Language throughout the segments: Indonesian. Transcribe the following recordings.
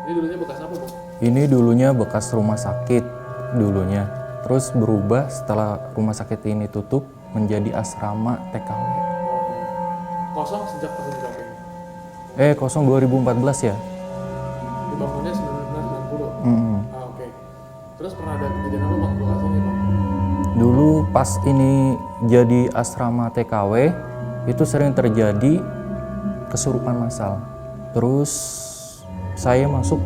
Ini dulunya bekas apa, Bang? Ini dulunya bekas rumah sakit dulunya. Terus berubah setelah rumah sakit ini tutup menjadi asrama TKW. Kosong sejak tahun berapa ini? Kosong 2014 ya. Dibangunnya 1990. Mm. Oke. Terus pernah ada kejadian apa, Bang, lokasinya, Bang? Dulu pas ini jadi asrama TKW itu sering terjadi kesurupan massal. Terus saya masuk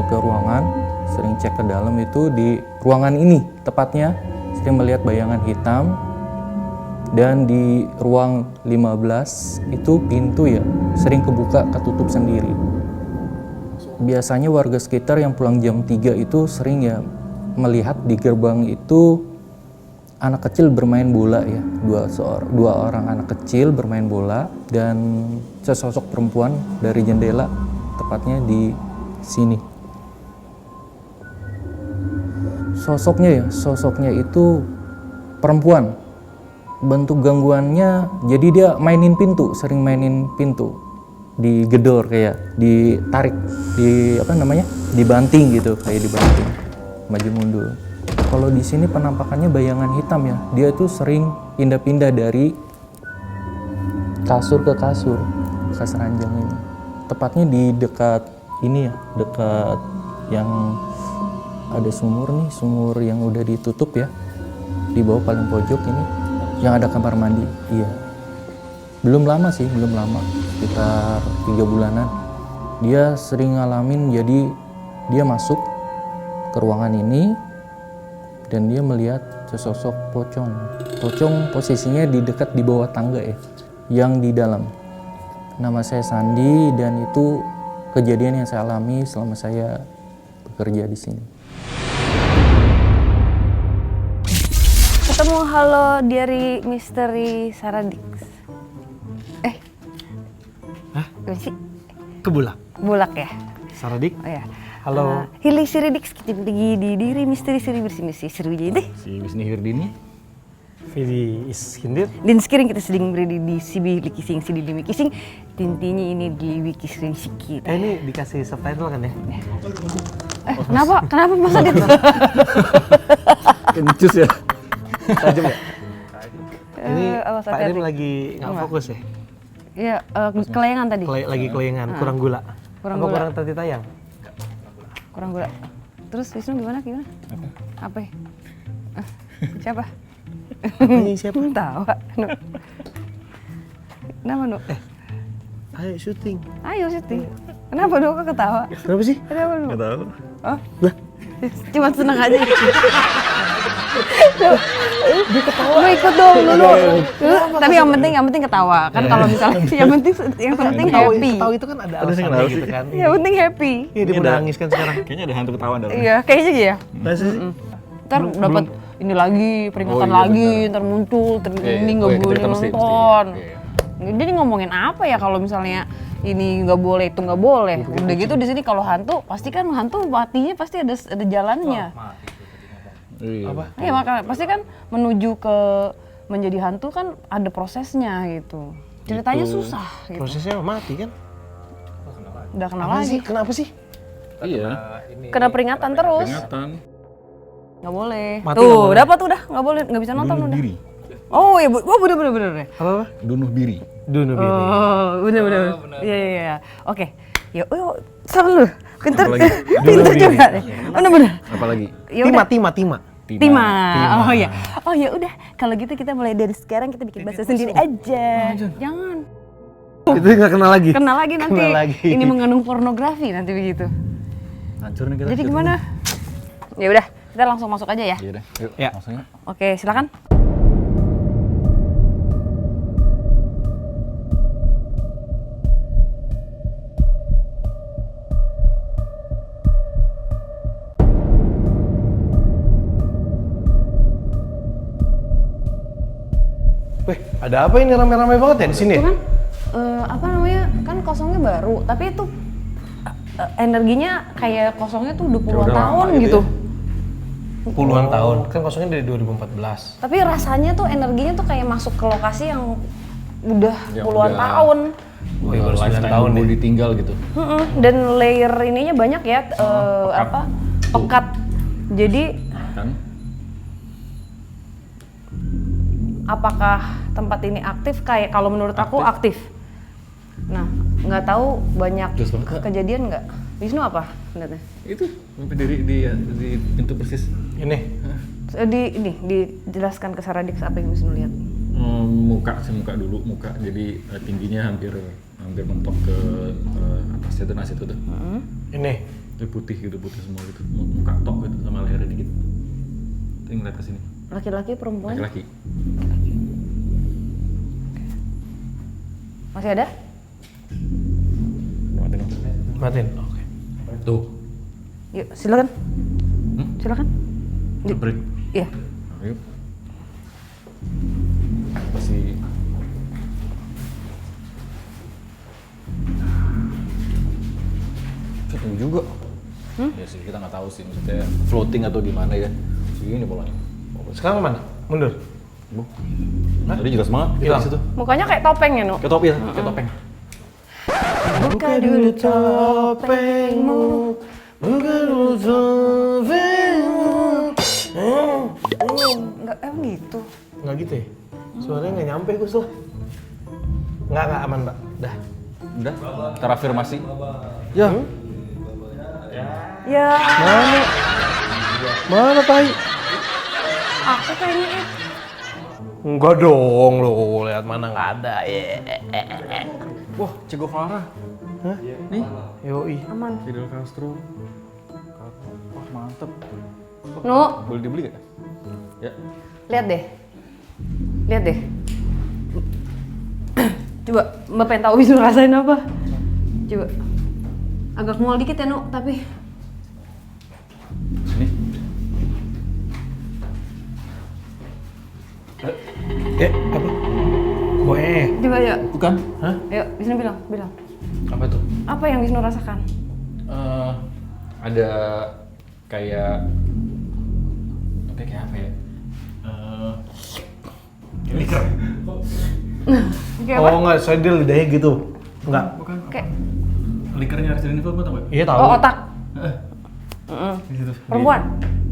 ke ruangan, sering cek ke dalam itu di ruangan ini tepatnya sering melihat bayangan hitam. Dan di ruang 15 itu pintu ya sering kebuka ketutup sendiri. Biasanya warga sekitar yang pulang jam 3 itu sering ya melihat di gerbang itu anak kecil bermain bola ya, dua orang anak kecil bermain bola dan sesosok perempuan dari jendela tepatnya di sini. Sosoknya itu perempuan. Bentuk gangguannya jadi dia sering mainin pintu, digedor kayak ditarik, dibanting gitu, kayak dibanting maju mundur. Kalau di sini penampakannya bayangan hitam ya, dia tuh sering pindah-pindah dari kasur ke kasur, bekas ranjang ini. Tepatnya di dekat ini ya, dekat yang ada sumur yang udah ditutup ya, di bawah paling pojok ini. Yang ada kamar mandi, iya. Belum lama, sekitar 3 bulanan. Dia sering ngalamin, jadi dia masuk ke ruangan ini dan dia melihat sesosok pocong. Pocong posisinya di bawah tangga ya, yang di dalam. Nama saya Sandi dan itu kejadian yang saya alami selama saya bekerja di sini. Ketemu halo dari Misteri Saradix. Gimana sih? Kebulak. Bulak ya? Saradik. Oh ya. Halo. Hili Siridix kita pergi di diri misteri seri bersih seru jadi. Si Wisni Hirdini. Vidi Iskindir. Dan sekarang kita sedang berada di Sibi Likising Sidi Demi Kising. Tintinya ini di Wikising Sikit. Ini dikasih subtitle kan ya? Kenapa? Kenapa masa dia? Kencus ya. Tajam ya? Ini awas Pak hati-hati. Rim lagi nggak fokus ya? Iya, kelayangan tadi. Lagi kelingan, kurang gula. Kurang Apa gula. kurang tadi tayang? Kurang gula. Terus Wisnu gimana? Apa? Siapa? Ini siapa? Tahu. Kenapa, Nu? Ayo syuting. Ayo Siti. Kenapa Nu kok ketawa? Kenapa sih? Kenapa Nu? Nggak tahu. Oh, Lah, cuma senang aja. Dia ketawa. Lu ikut dong dulu. Tapi yang penting ketawa. Kan kalau misalnya yang penting happy. Ketawa itu kan ada Ada sih alasannya kenapa gitu sih? kan. Yang penting happy. Iya, dia udah nangis kan sekarang. Kayaknya ada hantu ketawa dalam. Iya, kayaknya gitu ya. Masa sih? Ntar dapat ini lagi, peringatan Oh, iya, lagi, benar. ntar muncul, ini Iya, nggak iya, boleh kita mesti, nonton. iya. Jadi ngomongin apa ya kalau misalnya ini nggak boleh, itu nggak boleh. Udah gitu di sini kalau hantu, pasti kan hantu matinya pasti ada jalannya. Iya. Apa? Iya makanya pasti kan menuju ke menjadi hantu kan ada prosesnya gitu. Ceritanya susah gitu. Prosesnya mati kan? Udah kenal Apa lagi. sih? Kenapa sih? Iya. Kena peringatan terus. Peringatan. Nggak boleh. Mati nggak Tuh, boleh. dapat udah, nggak boleh, nggak bisa nonton Dunuh udah. diri. Oh iya, bener ya. Apa? Dunuh diri. Dunuh diri. Oh, bener. Iya. Oke. Ya, selalu pinter, Apa lagi? pinter juga deh. Bener. Apalagi? Ya udah. Tima. Tima. Oh iya. Oh ya udah. Kalau gitu kita mulai dari sekarang kita bikin bahasa sendiri aja. Jangan. Itu nggak kenal lagi? Kenal lagi nanti. Kenal lagi. Ini mengandung pornografi nanti begitu. Hancur nih kita. Jadi gimana? Ya udah, kita langsung masuk aja ya. Iya deh. Yuk. Ya. Langsung yuk. Oke, silakan. Weh, ada apa ini rame-rame banget ya di sini? Itu kan apa namanya? Kan kosongnya baru, tapi itu energinya kayak kosongnya tuh udah puluhan udah lama tahun gitu gitu. Puluhan tahun, kan kosongnya dari 2014. Tapi rasanya tuh energinya tuh kayak masuk ke lokasi yang udah Yang puluhan udah tahun. Oh, iya, baru 9 lifetime tahun nunggu nih. ditinggal gitu. Dan layer ininya banyak ya, pekat. Jadi Kan? apakah tempat ini aktif? Kayak kalau menurut aku aktif. Nah, nggak tahu banyak Terus banget, Kak. kejadian nggak? Wisnu apa pendatnya? Itu berdiri di pintu persis. Ini. Dijelaskan ke Saradix apa yang Wisnu lihat. Muka dulu, jadi tingginya hampir mentok ke atasnya tuh nasi itu tuh. Ini. Itu putih semua gitu. Muka tok gitu sama lehernya dikit. Itu yang ngeliat ke sini. Laki-laki perempuan? Laki-laki. Masih ada? Matiin. Oke. Tuh. Yuk, silakan. Silakan. Jebret. Iya. Ayo. Masih ketemu juga. Ya sih, kita nggak tahu sih maksudnya floating atau gimana ya. Segini polanya. Sekarang mana? Mundur. Bu. Tadi jelas banget kita Hilang. di situ. Mukanya kayak topeng ya, Nuk? Kayak topi ya, kayak topeng. Buka dulu topengmu. Buka dulu topengmu. Enggak, emang gitu. Nggak gitu ya? Suaranya nggak nyampe Gus lah. Nggak aman Mbak. Dah. Udah, terafirmasi. Ya. Ya, Mana tai? aku kayaknya Enggak dong lo, lihat mana nggak ada. Wah, Che Guevara. Hah? Nih, Yoi. aman. Fidel Castro. Wah, mantep. Nuk, Boleh dibeli gak? Ya. lihat deh. Lihat deh. Coba, Mbak pengen tahu Wisnu rasain apa? Coba. Agak mual dikit ya, Nuk, tapi Sini. Apa? Boe. coba ya. Bukan. Hah? Ayo, Wisnu bilang. Apa tuh? Apa yang Wisnu rasakan? Ada kayak apa ya? Liker. Kayak apa? Oh enggak, saya dia lidahnya gitu. Enggak. Bukan. Kayak Likernya Resident Evil, tau gak? Iya tahu. oh, otak. Di situ. Perempuan.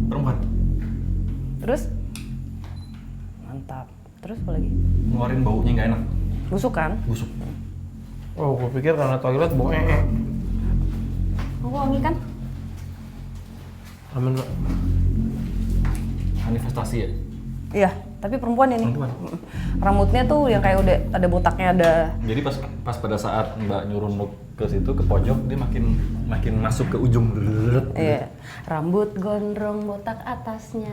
Perempuan. Terus? Mantap. Terus apa lagi? Ngeluarin baunya nggak enak. Busuk kan? Busuk. Oh, gue pikir karena toilet boe. Oh, wangi kan? Aman Mbak. Manifestasi ya? Iya, tapi perempuan ini. Perempuan. Rambutnya tuh yang kayak udah ada botaknya, ada. Jadi pas pada saat Mbak nyuruh Nuk ke situ ke pojok, dia makin masuk ke ujung. Iya. Rambut gondrong, botak atasnya.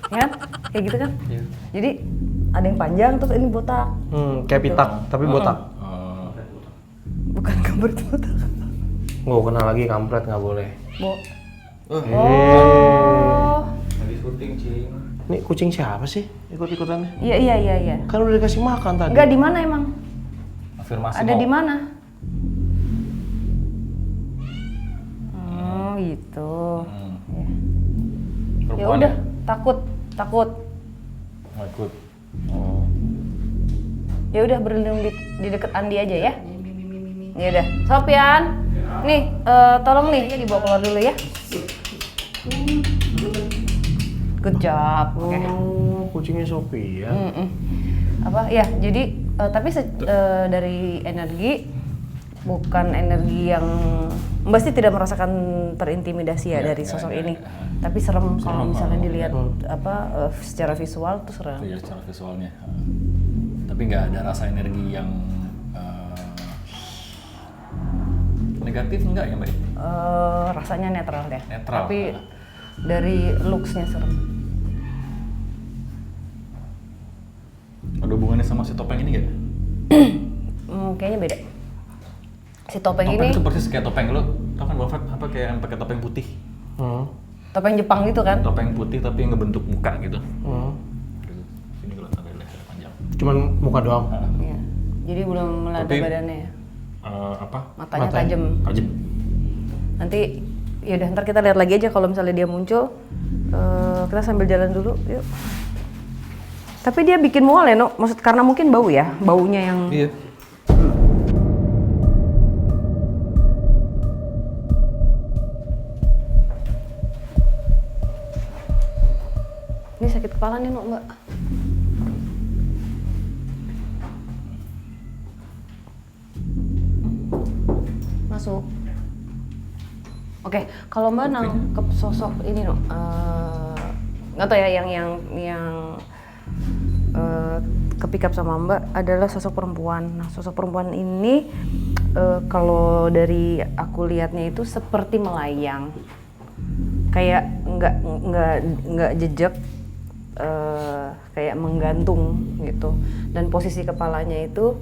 Ya kan? Kayak gitu kan? Iya. Jadi ada yang panjang terus ini botak. Kayak pitak, tapi botak. Bukan gambar itu botak. Gue kenal lagi kampret nggak boleh. Oh. Lagi syuting, Cing. Ini kucing siapa sih ikut-ikutannya? Iya. Kan udah dikasih makan tadi. Enggak, di mana emang? Afirmasi Ada mau. di mana? Oh, gitu. Ya. Ya Perempuan udah, takut. Nggak ikut. Oh. Ya udah berlindung di deket Andi aja ya. Ya udah, Sopian. Nih, tolong nih ya dibawa keluar dulu ya. Good job. Oke. Oh, kucingnya Sophie ya. Apa ya? Jadi tapi dari energi bukan energi yang Mbak sih tidak merasakan terintimidasi ya dari sosok ini. Tapi serem kalau misalnya dilihat secara visual tuh serem. Itu ya secara visualnya. Tapi nggak ada rasa energi yang negatif enggak ya Mbak? Rasanya netral deh. Netral. Tapi dari looks-nya serem. Ada hubungannya sama si topeng ini nggak? Kayaknya beda. Si topeng Topeng ini itu persis kayak topeng lo, tau kan Bapak apa kayak yang pakai topeng putih? topeng Jepang gitu kan? Topeng putih tapi yang ngebentuk muka gitu. Gitu. Sini kalau ada leher panjang. Cuman muka doang. Iya. Jadi belum melada Tapi- badannya ya. Apa? Matanya Matanya. tajam. Tajam. Nanti ya udah ntar kita lihat lagi aja kalau misalnya dia muncul. Kita sambil jalan dulu, yuk. Tapi dia bikin mual ya, No? Maksud karena mungkin bau ya, baunya yang. Iya. sakit kepala nih no Mbak. Masuk. Oke, kalau Mbak nangkep sosok ini no, nggak tahu ya yang kepick up sama Mbak adalah sosok perempuan. Nah, sosok perempuan ini kalau dari aku lihatnya itu seperti melayang, kayak nggak jejak, kayak menggantung gitu. Dan posisi kepalanya itu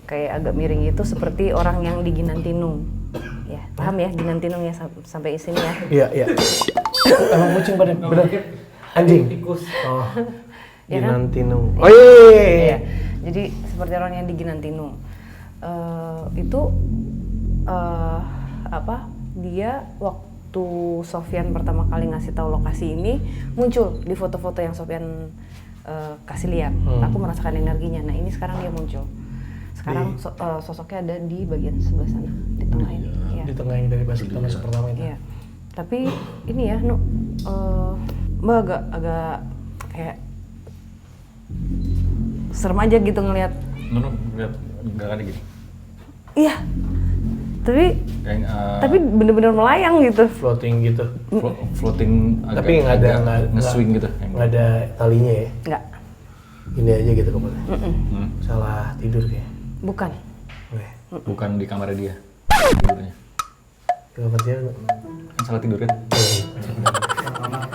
kayak agak miring itu seperti orang yang diginantinung. Ya, paham ya ginantinung ya sampai sini ya. Iya, iya. Emang kucing pada bener. Anjing. Tikus. Oh. Ya kan? Ginantinung. Oh iya. Iya. Jadi seperti orang yang diginantinung. Itu dia waktu Sofyan pertama kali ngasih tahu lokasi ini muncul di foto-foto yang Sofyan kasih lihat. Aku merasakan energinya. Nah, ini sekarang dia muncul. Sekarang sosoknya ada di bagian sebelah sana, di tengah ini. Ya. Di tengah yang dari kita masuk pertama itu. Iya. Tapi ini ya, Mbak agak kayak serem aja gitu ngelihat. Lihat enggak ada gini. Iya. Tapi bener-bener melayang gitu. Floating gitu. Floating agak, Tapi nggak ada nge-swing gitu. Nggak ada talinya ya. Enggak. Ini aja gitu kepala. Salah tidur kayak. Bukan. Oke. Bukan di kamar dia. Tidurnya. Kamar dia. Kan salah tidur kan?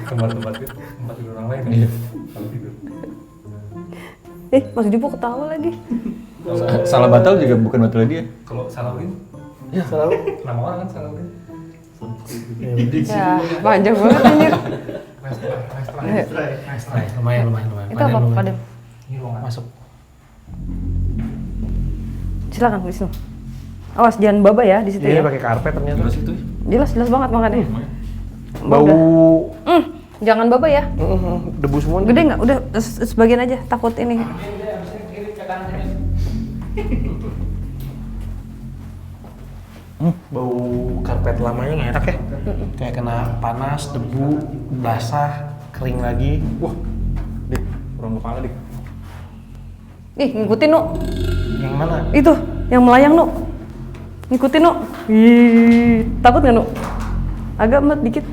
Tempat tidur orang lain. Iya. Salah tidur. Mas Jupo ketawa lagi. Salah batal juga bukan batal dia. Kalau Salawin, Ya, Selalu. nama orang kan Salawin. Ya, panjang banget anjir. Lumayan. Itu apa, Fadil? Ini ruangan. Masuk. Silakan Wisnu. Awas jangan baba ya di situ Dia ya. pakai karpet ternyata. terus itu. Jelas banget makanya. Bau Jangan baba ya. debu semua. Gede nggak? Udah sebagian aja. Takut ini. Bau karpet lamanya nggak enak ya. Kayak kena panas, debu, basah, kering lagi. Wah. Dik, kurang kepala dik. Ih, ngikutin Nu. Yang mana? Itu, yang melayang Nu. Ngikutin Nu. Ih, takut nggak Nu? Agak mat dikit.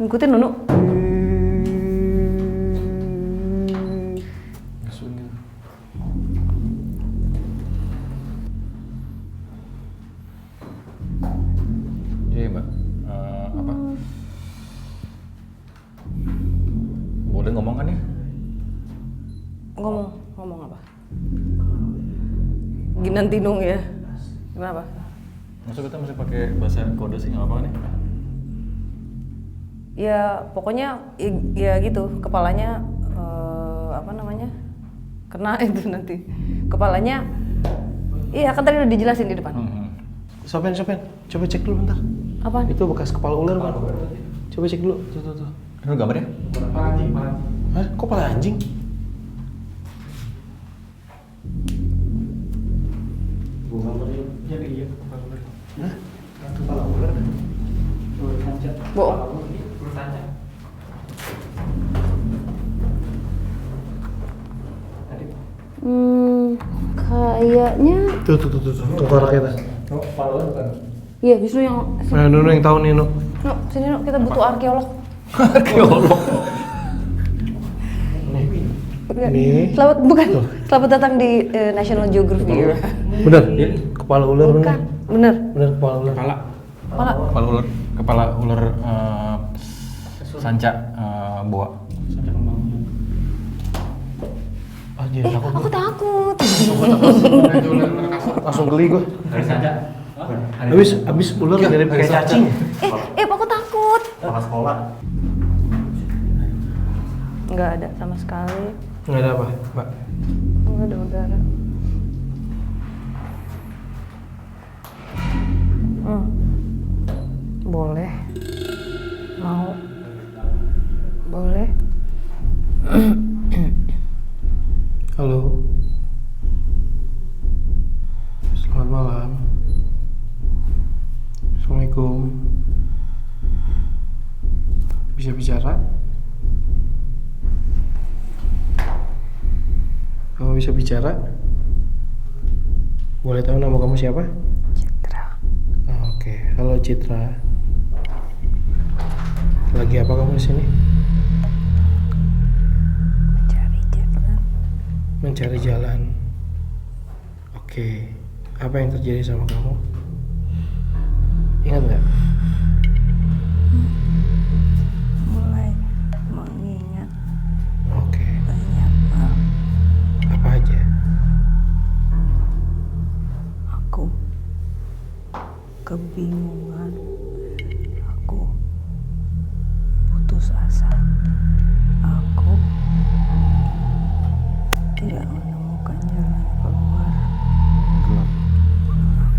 Ngikutin Nu. Nge-swing gitu. Iya mbak, apa? Boleh ngomong kan ya? Ngomong apa? Ginantinung ya. Kenapa? Maksud kita masih pakai bahasa kode sih nggak apa-apa nih? Ya pokoknya ya gitu, kepalanya kena itu nanti. Kepalanya, iya kan tadi udah dijelasin di depan. Sopen, coba cek dulu bentar. Apaan? Itu bekas kepala ular bang. Coba cek dulu. Tuh. Ini lu gambarnya? Anjing. Hah? Kok kepala anjing? Jadi iya kepala ular. Hah? Kepala ular. Bohong. Bertanya. Kayaknya. Tuh. Tengkoraknya tuh. Oh, kepala ular bukan. Iya, Wisnu yang. Nah, Nuno yang tahu nih, Nu. Nu, sini Nu, kita butuh arkeolog. Arkeolog. Nih. Selamat datang di National Geographic. Bener? Kepala ular bener. Bukan, bener. Bener kepala ular. Kepala ular sanca boa. Anjir, Aku takut. langsung geli gua. Dari saja. Habis ular mirip kayak cacing. Aku takut. Kepala sekolah. Nggak ada sama sekali. Nggak ada apa, Mbak? Nggak ada udara. Boleh. Mau. Boleh. Halo. Selamat malam. Assalamualaikum. Bisa Bisa bicara? Kamu bisa bicara? Boleh tahu nama kamu siapa? Citra. Oke, halo Citra. Lagi apa kamu di sini? Mencari jalan. Mencari jalan. Oke, apa yang terjadi sama kamu? Ingat nggak? Mulai mengingat Oke, banyak hal. apa aja? Aku kebingungan. Aku putus asa. Aku tidak menemukan jalan keluar.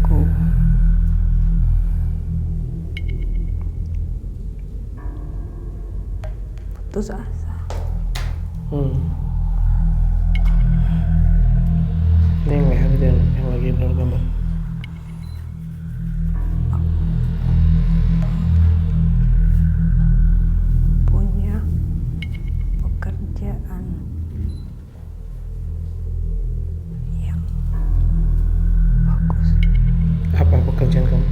Aku putus asa. Ini yang leher dan yang lagi menurut gambar. Punya pekerjaan yang bagus. Apa pekerjaan kamu?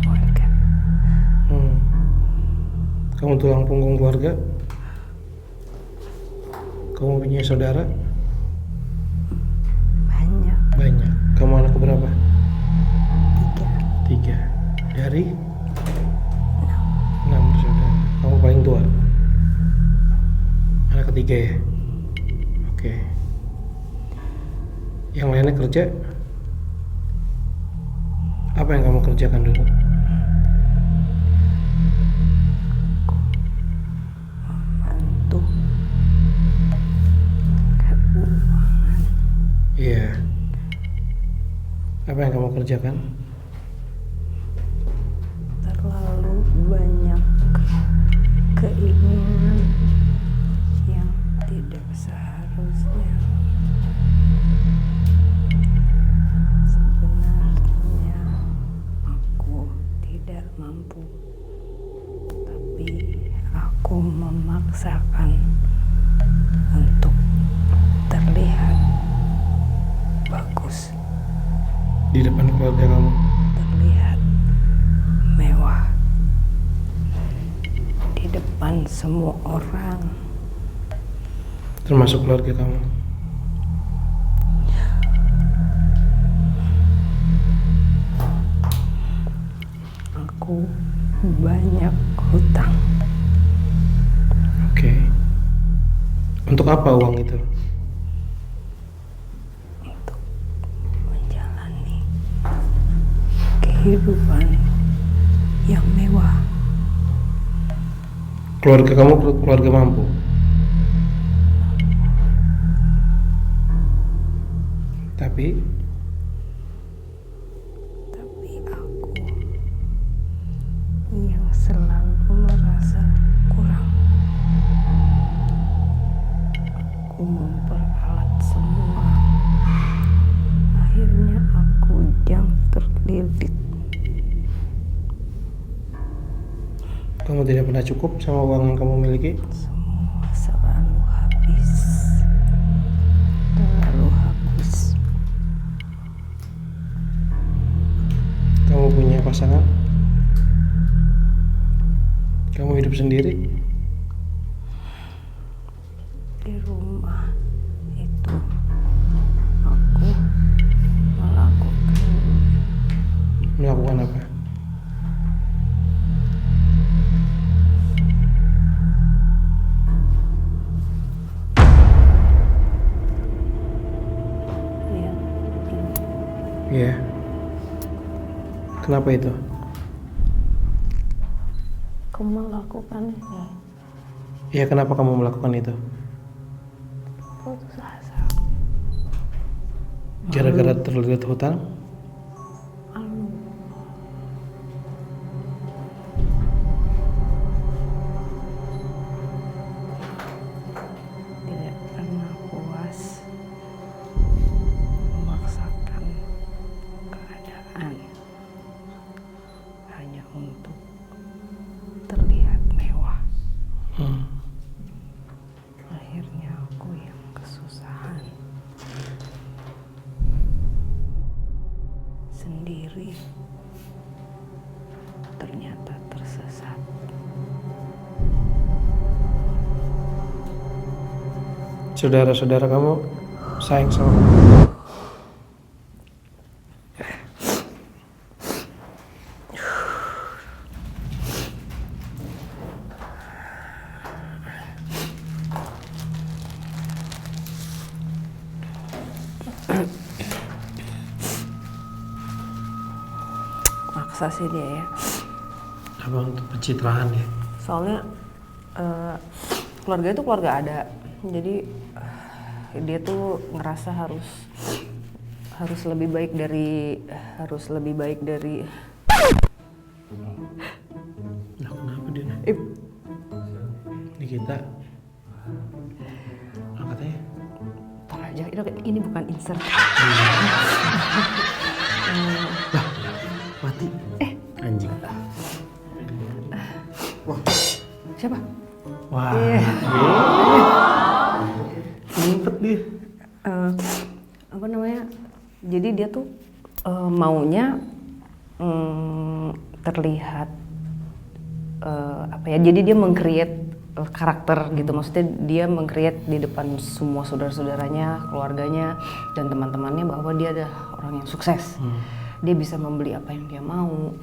Keluarga. Kamu tulang punggung keluarga? Kamu punya saudara? Banyak. Banyak. Kamu anak berapa? 3. 3. Dari? 6 bersaudara. Kamu paling tua? Anak ketiga ya? Oke. Yang lainnya kerja? Apa yang kamu kerjakan dulu? Bantu keuangan. Iya. Apa yang kamu kerjakan? Terlalu banyak keinginan yang tidak seharusnya. Sebenarnya aku tidak mampu, tapi aku memaksakan untuk terlihat bagus, Di depan keluarga kamu? terlihat mewah di depan semua orang. Termasuk keluarga kamu? Aku banyak hutang. Oke. Untuk apa uang itu? Untuk menjalani kehidupan yang mewah. Keluarga kamu keluarga mampu? Tapi aku yang selalu merasa kurang. Aku memperalat semua. Akhirnya aku yang terlilit. kamu tidak pernah cukup sama uang yang kamu miliki? Semua selalu habis. Terlalu habis. Kamu punya pasangan? Kamu hidup sendiri? Di rumah itu aku Melakukan apa? lihat ini. Iya. Kenapa itu? Aku melakukan ini. Iya, kenapa kamu melakukan itu? Putus asa. Gara-gara terlilit hutang? Malu. Tidak pernah puas memaksakan keadaan. diri ternyata tersesat. Saudara-saudara kamu sayang sama kamu. Maksa sih dia ya. Apa untuk pencitraan ya? Soalnya keluarga itu keluarga ada. Jadi dia tuh ngerasa harus lebih baik dari Nah, kenapa dia? Ini kita angkat aja. Tar aja, ini bukan insert. Mati. Anjing. Siapa? Wah. Ngumpet dia. Apa namanya? Jadi dia tuh maunya terlihat apa ya? Jadi dia meng-create karakter gitu. Maksudnya dia meng-create di depan semua saudara-saudaranya, keluarganya, dan teman-temannya bahwa dia adalah orang yang sukses. Dia bisa membeli apa yang dia mau.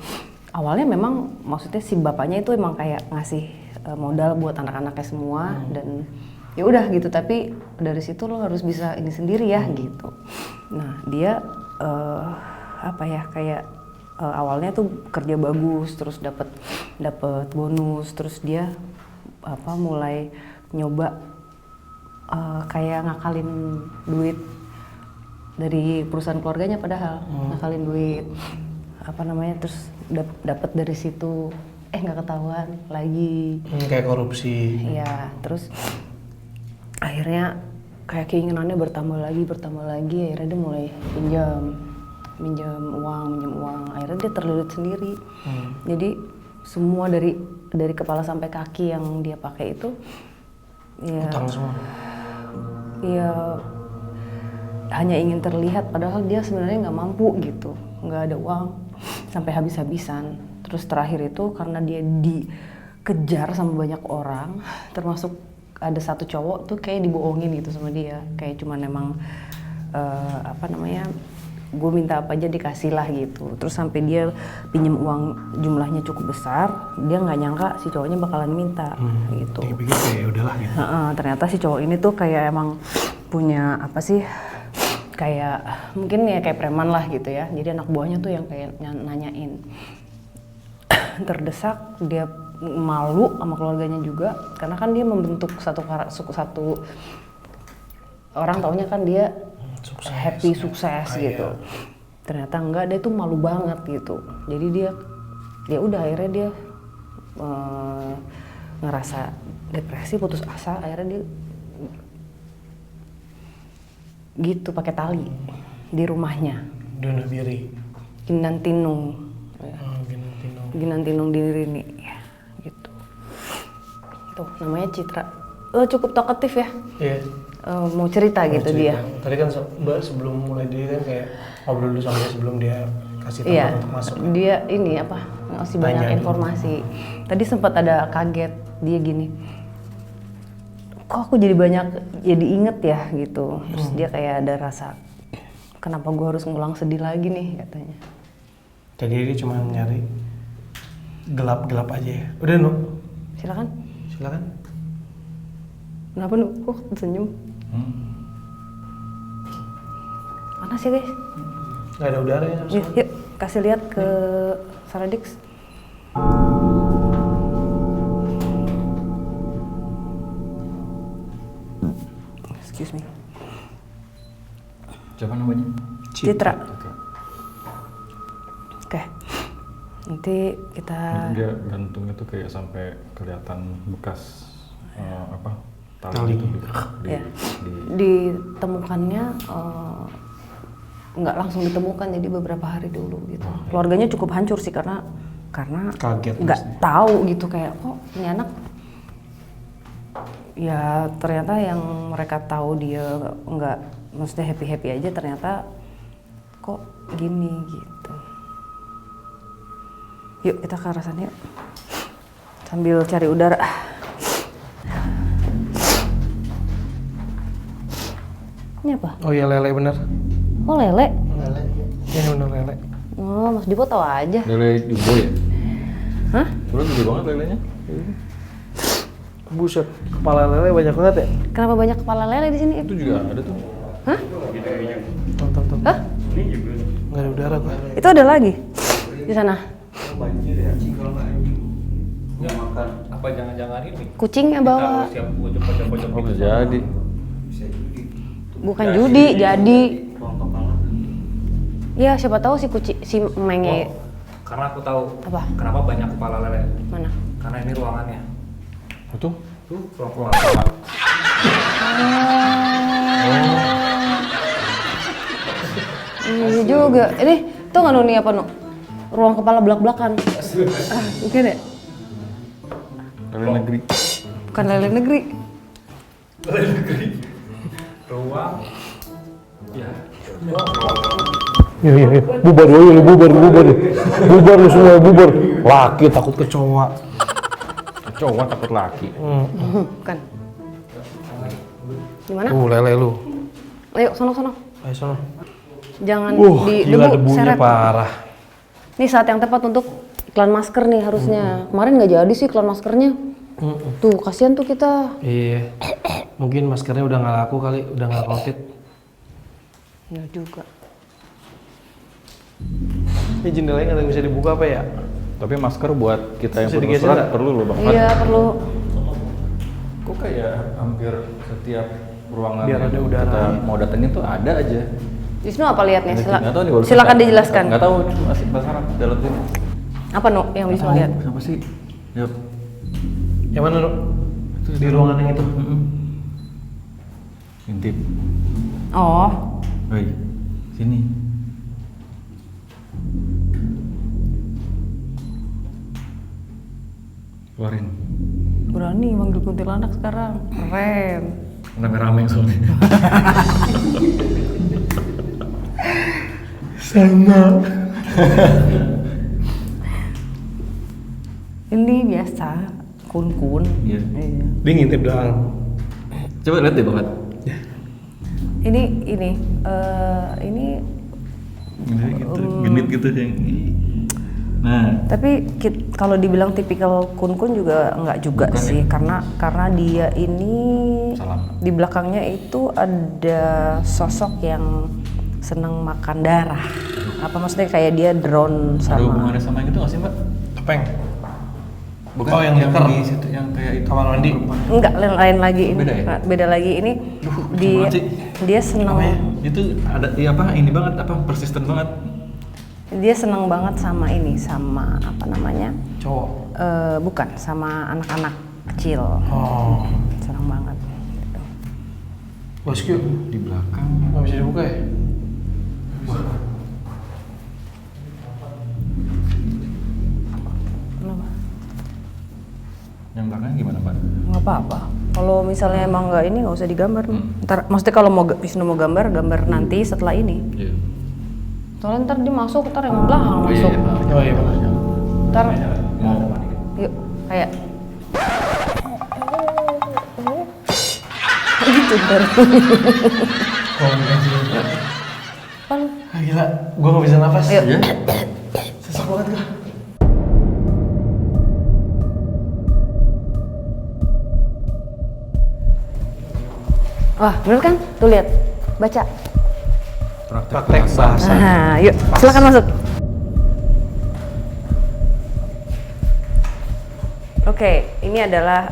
Awalnya memang maksudnya si bapaknya itu emang kayak ngasih modal buat anak-anaknya semua dan ya udah gitu, tapi dari situ lo harus bisa ini sendiri ya gitu. Nah dia apa ya kayak awalnya tuh kerja bagus, terus dapat bonus, terus dia apa mulai nyoba kayak ngakalin duit dari perusahaan keluarganya, padahal ngakalin duit apa namanya, terus dapat dari situ nggak ketahuan lagi. Kayak korupsi. Iya, terus akhirnya kayak keinginannya bertambah lagi, akhirnya dia mulai minjam uang, akhirnya dia terlilit sendiri. Jadi semua dari kepala sampai kaki yang dia pakai itu ya Utang semua. ya hanya ingin terlihat, padahal dia sebenarnya nggak mampu gitu, nggak ada uang sampai habis-habisan. Terus terakhir itu karena dia dikejar sama banyak orang, termasuk ada satu cowok tuh kayak dibohongin gitu sama dia, kayak cuman emang apa namanya, gue minta apa aja dikasih lah gitu. Terus sampai dia pinjem uang jumlahnya cukup besar, dia nggak nyangka si cowoknya bakalan minta gitu. Dia pikir ya udahlah gitu. Ternyata si cowok ini tuh kayak emang punya apa sih, kayak mungkin ya kayak preman lah gitu ya. Jadi anak buahnya tuh yang kayak nanyain. Terdesak, dia malu sama keluarganya juga karena kan dia membentuk satu orang taunya kan dia happy sukses gitu. Ternyata enggak, dia tuh malu banget gitu. Jadi dia udah akhirnya dia ngerasa depresi, putus asa, akhirnya dia gitu pakai tali di rumahnya. Bunuh diri. Ginantinung diri nih ya, gitu. Tuh namanya Citra. Cukup talkatif ya. Iya. Mau cerita gitu dia. Tadi kan Mbak sebelum mulai dia kan kayak ngobrol dulu sama dia sebelum dia kasih tahu Iya. untuk masuk. Dia ini apa? Ngasih banyak Tanya dulu. informasi. Tadi sempat ada kaget dia gini. Kok aku jadi inget ya gitu. Terus dia kayak ada rasa kenapa gue harus ngulang sedih lagi nih katanya. Jadi dia cuma nyari gelap-gelap aja ya. Udah Nuk. Silakan. Kenapa Nuk? Kok senyum? Panas ya guys? Gak ada udara ya. Yuk, kasih lihat ke Saradix. Excuse me. Siapa namanya? Citra. Oke. Nanti kita Dia gantungnya tuh kayak sampai kelihatan bekas apa Tali. gitu ya. Ditemukannya nggak langsung ditemukan, jadi beberapa hari dulu gitu. Keluarganya cukup hancur sih karena Kaget nggak pasti. tahu gitu, kayak kok ini anak ya, ternyata yang mereka tahu dia nggak, maksudnya happy aja, ternyata kok gini gitu. Yuk kita ke arah sana yuk. Sambil cari udara. Ini apa? Oh iya lele bener. Oh lele? Lele. Ini bener lele. Oh Mas Dipo tahu aja. Lele jumbo ya? Hah? Kurang gede banget lelenya. Buset, kepala lele banyak banget ya? Kenapa banyak kepala lele di sini? Itu juga ada tuh. Hah? Tonton. Hah? Nggak ada udara gua. Itu ada lagi di sana. Apa jangan-jangan ini? Kucingnya bawa. Siap pojok-pojok. Oh, bisa jadi. Bukan judi, jadi. Iya, siapa tahu si si Menge. Karena aku tahu. Apa? Kenapa banyak kepala lele? Mana? Karena ini ruangannya. Itu Tuh, ruang kepala. Iya juga. Ini tuh nggak nih apa ruang kepala belak-belakan. Bukan ya? lele negeri. Bukan lele negeri. Ruang. Ya. Iya. Bubar lu semua bubar. Laki takut kecoa. Cowok takut laki. Bukan. Di mana? Lele lu. Ayo, sono. Ayo sono. Jangan di Gila debu debunya seret. parah. Ini saat yang tepat untuk iklan masker nih harusnya. Kemarin nggak jadi sih iklan maskernya. Tuh, kasihan tuh kita. Iya. Mungkin maskernya udah nggak laku kali, udah nggak covid. Iya juga. Ini jendelanya nggak ada yang bisa dibuka apa ya? Tapi masker buat kita yang Bisa perlu digeser surat nggak? perlu loh Bang. Iya, perlu. Kok kayak hampir setiap ruangan Biar ada yang udara. kita mau datengin tuh ada aja. Wisnu apa lihatnya? Nggak tahu nih, baru Silakan selesai. dijelaskan. Nggak tahu, masih penasaran dalam sini. Apa no yang Wisnu lihat? Siapa sih? Yap. Yang mana lu? Di ruangan yang itu. Intip. Oh, Woi, sini. Keluarin. berani manggil kuntilanak sekarang. Keren. Rame-rame soalnya. Sama. Ini biasa, kun-kun. Iya. Dia ngintip doang. Coba lihat deh banget. Ini Ini gitu, genit gitu yang. Nah, tapi kalau dibilang tipikal kun-kun juga enggak juga Bukan sih, ya? karena dia ini Salam. di belakangnya itu ada sosok yang seneng makan darah. Apa maksudnya kayak dia drone ada sama? hubungannya sama yang itu nggak sih Mbak? Topeng. Bukan Oh, yang deker. di situ yang kayak itu. Kamar mandi. Enggak, lain lagi ini. Beda ya? Beda lagi ini. banget sih. Dia seneng. Itu ada ini banget persisten banget. Dia seneng banget sama ini, sama apa namanya? Cowok. Bukan, sama anak-anak kecil. Oh. Seneng banget. Gitu. Bosku, Di belakang. nggak bisa dibuka ya? Kenapa? Yang belakang gimana Mbak? Nggak apa-apa. Kalau misalnya emang nggak ini nggak usah digambar. Ntar, maksudnya kalau mau Wisnu mau gambar nanti setelah ini. Iya. Soalnya ntar dia masuk, ntar yang belakang masuk. Oh iya benar. Ntar, Mau yuk kayak. Gitu ntar. Apa lu? Ah, gila, gua nggak bisa nafas. Ayo. ya? Sesak banget gua. Wah, bener kan? Tuh lihat, baca. Praktek bahasa. Nah, yuk, silakan masuk. Oke, ini adalah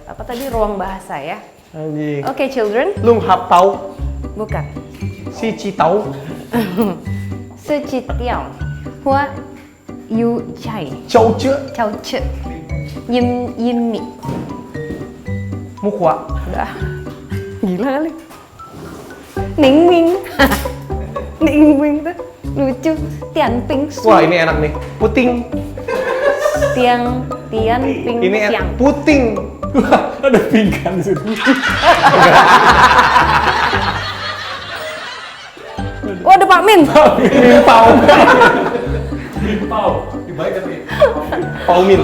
apa tadi ruang bahasa ya? Anjing. Oke, children. Lung hap tau, Bukan. si ci tau, Secitiao. Hua yu chai. chow ce, Chao che. Yin yin mi. mukwa. Udah. Gila kali. Ning Ming. Ning Ming tuh lucu. Tian Ping Su. Wah ini enak nih, puting. Tian Ping Ini Siang. puting. Ada pingkan di situ. Oh, ada Pak Min. Mimpau. Pau. Di Baik tapi Paumin.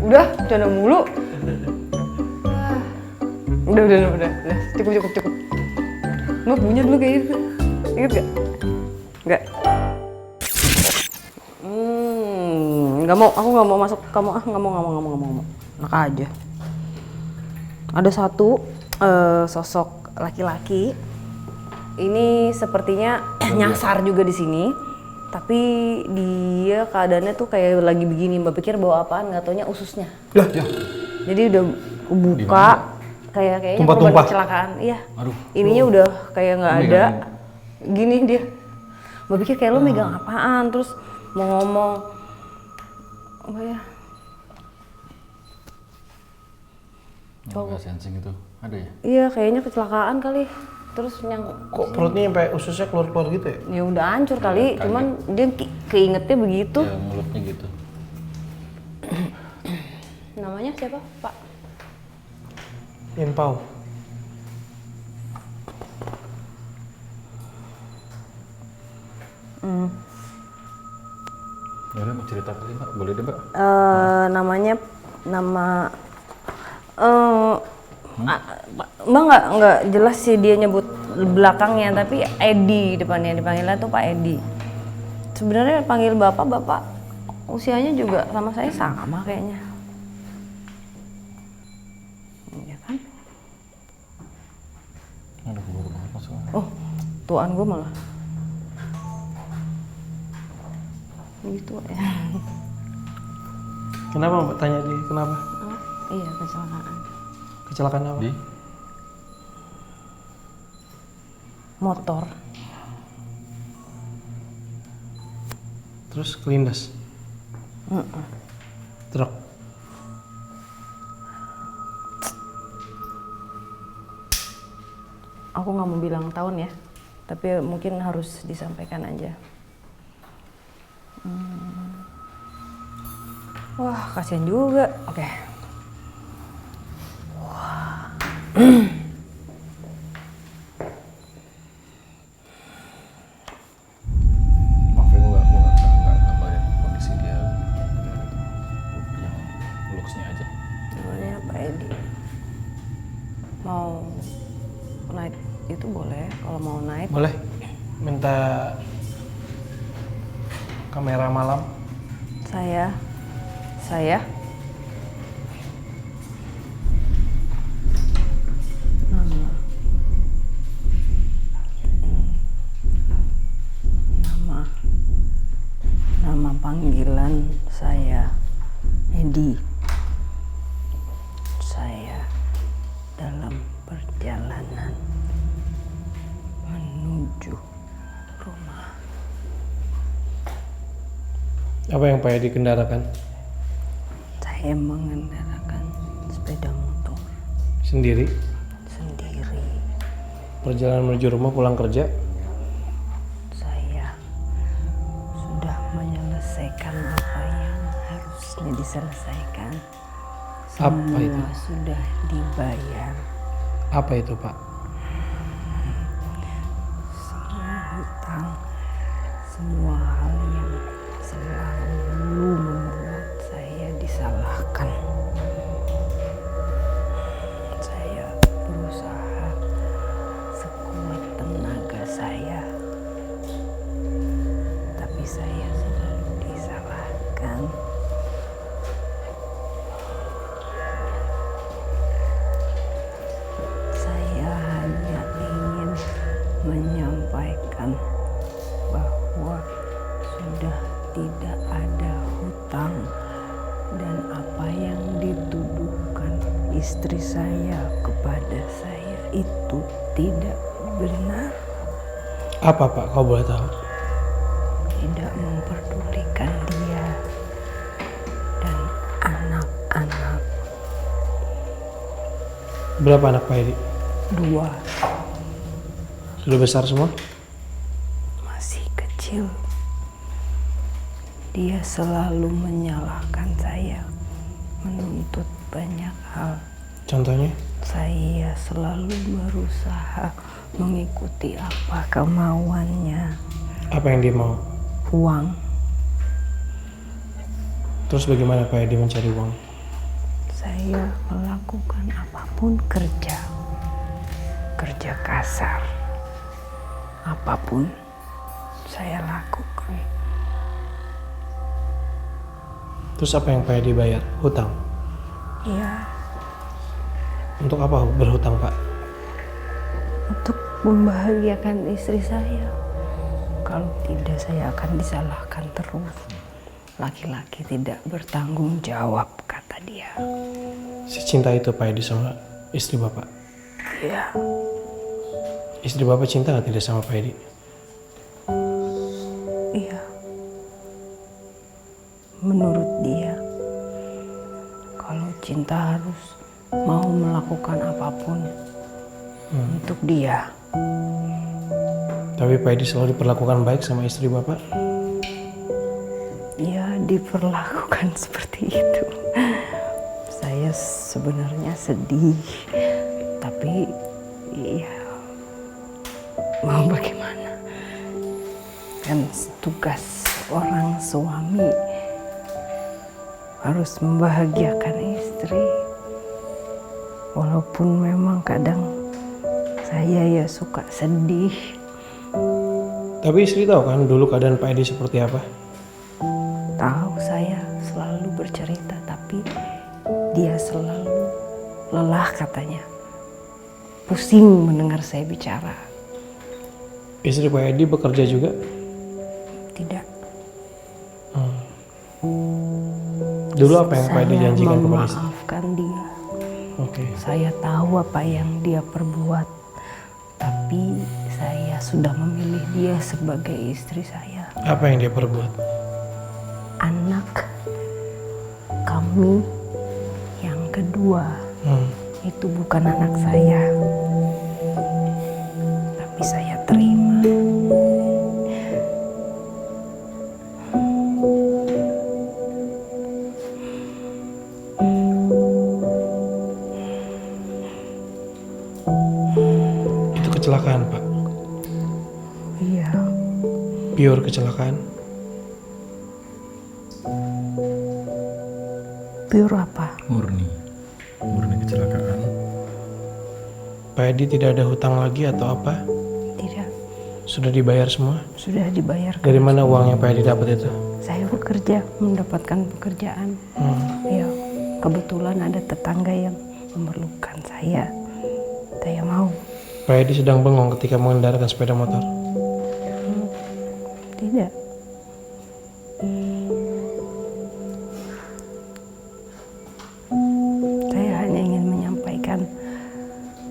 Udah, bercanda mulu. Udah. Cukup. Mbak punya dulu kayak gitu. Ingat gak? Enggak. Nggak mau, aku nggak mau masuk. Kamu nggak mau. Enak aja. Ada satu sosok laki-laki. Ini sepertinya nyasar juga di sini. Tapi dia keadaannya tuh kayak lagi begini. Mbak pikir bawa apaan? Nggak taunya ususnya. Lah, Jadi udah buka. Kayaknya korban kecelakaan. Iya. Ininya udah kayak nggak ada. Gini dia. Mbak pikir kayak lo megang apaan, terus mau ngomong. Apa ya? Nggak sensing itu, ada ya? Iya, kayaknya kecelakaan kali. Terus yang kok perutnya sampai ususnya keluar gitu ya? ya udah hancur kali, cuman dia keingetnya begitu. Ya mulutnya gitu. Namanya siapa, Pak? Inpau. Ya udah, mau cerita kali Mbak, boleh deh Mbak. Mbak nggak jelas sih dia nyebut belakangnya, tapi Edi depannya, dipanggilnya tuh Pak Edi. Sebenarnya panggil bapak usianya juga sama saya sama kayaknya. Iya kan? Aduh, buru banget maksudnya. Oh, tuaan gue malah. Gitu ya. Kenapa Mbak tanya dia? Kenapa? Oh, iya, kecelakaan. Kecelakaan apa? Di? Motor. Terus kelindas? Truk? Aku nggak mau bilang tahun ya, tapi mungkin harus disampaikan aja. Wah, kasihan juga. Oke. Maaf ya, gue nggak bayar kondisi dia yang looks-nya aja. Namanya Pak Edi. Mau naik itu boleh, kalau mau naik. Boleh? Minta kamera malam? Saya nama panggilan saya Edi. Saya dalam perjalanan menuju rumah. Apa yang Pak Edi kendarakan? Saya mengendaраkan sepeda motor Sendiri? sendiri. Perjalanan menuju rumah pulang kerja? Saya sudah menyelesaikan apa yang harusnya diselesaikan. Apa itu? Semua sudah dibayar. Apa itu Pak? Semua hutang, semua hal yang selalu membuat saya disalahkan. Saya berusaha sekuat tenaga saya, tapi saya selalu disalahkan. Saya hanya ingin menyampaikan bahwa sudah tidak ada hutang dan apa yang dituduhkan istri saya kepada saya itu tidak benar. Apa Pak, kau boleh tahu? Tidak memperdulikan dia dan anak-anak. Berapa anak Pak Edi? 2 Sudah besar semua? masih kecil. Dia selalu menyalahkan saya, menuntut banyak hal. Contohnya? Saya selalu berusaha mengikuti apa kemauannya. Apa yang dia mau? Uang. Terus bagaimana Pak Edi mencari uang? Saya melakukan apapun kerja kasar, apapun saya lakukan. Terus apa yang Pak Edi bayar? Hutang? Iya, Untuk apa berhutang Pak? untuk membahagiakan istri saya. Kalau tidak, saya akan disalahkan terus. Laki-laki tidak bertanggung jawab, kata dia. Secinta itu Pak Edi sama istri Bapak? Iya, Istri Bapak cinta nggak tidak sama Pak Edi? iya. Menurut dia, kalau cinta harus mau melakukan apapun untuk dia. Tapi Pak Edi selalu diperlakukan baik sama istri Bapak? Ya, diperlakukan seperti itu. Saya sebenarnya sedih, tapi ya mau bagaimana? Kan tugas orang suami harus membahagiakan istri. Walaupun memang kadang saya ya suka sedih. Tapi istri tahu kan dulu keadaan Pak Edi seperti apa? Tahu, saya selalu bercerita, tapi dia selalu lelah katanya. Pusing mendengar saya bicara. Istri Pak Edi bekerja juga? Tidak. Dulu apa yang Pak Edi janjikan kepada istri? Saya memaafkan dia. Oke. Saya tahu apa yang dia perbuat. Tapi saya sudah memilih dia sebagai istri saya. Apa yang dia perbuat? Anak kami yang kedua itu bukan anak saya, tapi saya terima. Itu kecelakaan Pak? Iya, Pure kecelakaan? pure apa? Murni kecelakaan. Pak Edi tidak ada hutang lagi atau apa? Tidak, Sudah dibayar semua? sudah dibayar. Dari mana uang yang Pak Edi dapat itu? Saya bekerja, mendapatkan pekerjaan. Ya, kebetulan ada tetangga yang memerlukan saya. Saya mau. Pak Edi sedang bengong ketika mengendaraan sepeda motor. Tidak. Saya hanya ingin menyampaikan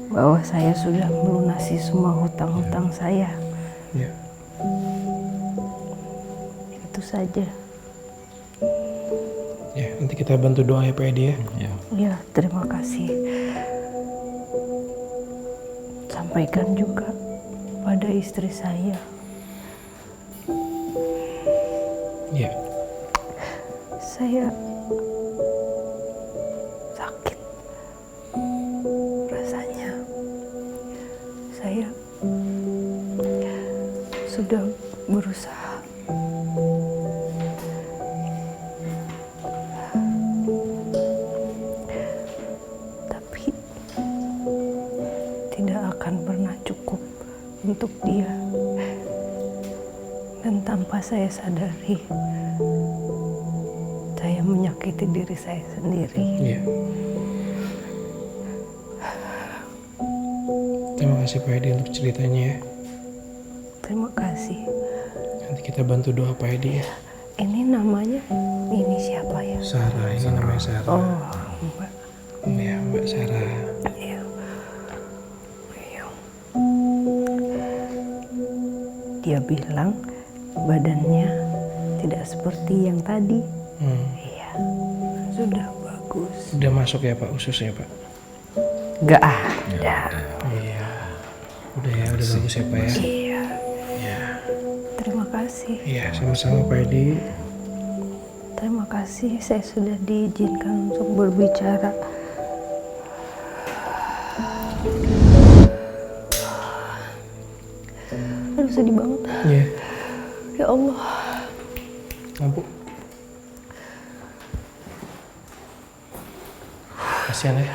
bahwa saya sudah melunasi semua hutang-hutang saya. Ya. Itu saja. Ya, nanti kita bantu doa ya Pak Edi ya. Ya. Ya, terima kasih. Sampaikan juga pada istri saya. Ya. Saya sakit rasanya. Saya sudah berusaha. Tapi tidak akan pernah cukup untuk dia. Dan tanpa saya sadari, saya menyakiti diri saya sendiri. Iya. Terima kasih Pak Edi untuk ceritanya ya. Terima kasih. Nanti kita bantu doa Pak Edi ya. Ini namanya, ini siapa ya? Sarah, ini namanya Sarah. Oh, Mbak. Iya, Mbak Sarah. Iya. Iya. Dia bilang badannya tidak seperti yang tadi. Iya, sudah bagus. Udah masuk ya Pak ususnya Pak? Gak ada. Iya. Udah ya, udah bagus ya Pak ya. Iya. Iya. Terima kasih. Iya, sama-sama Pak Edi. Terima kasih saya sudah diizinkan untuk berbicara. Aduh, sedih banget. Iya. Ya Allah. Lampu. Kasian ya.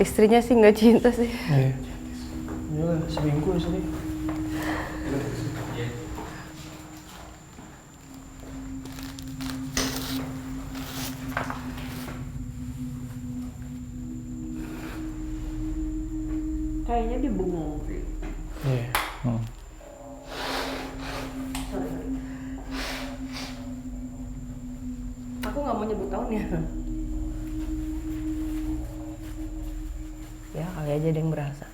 Istrinya sih nggak cinta sih. Iya. Iya, selingkuh sih. Kayaknya dia bengong sih. Iya. Aku nggak mau nyebut tahunnya. Ya kali aja ada yang berasa.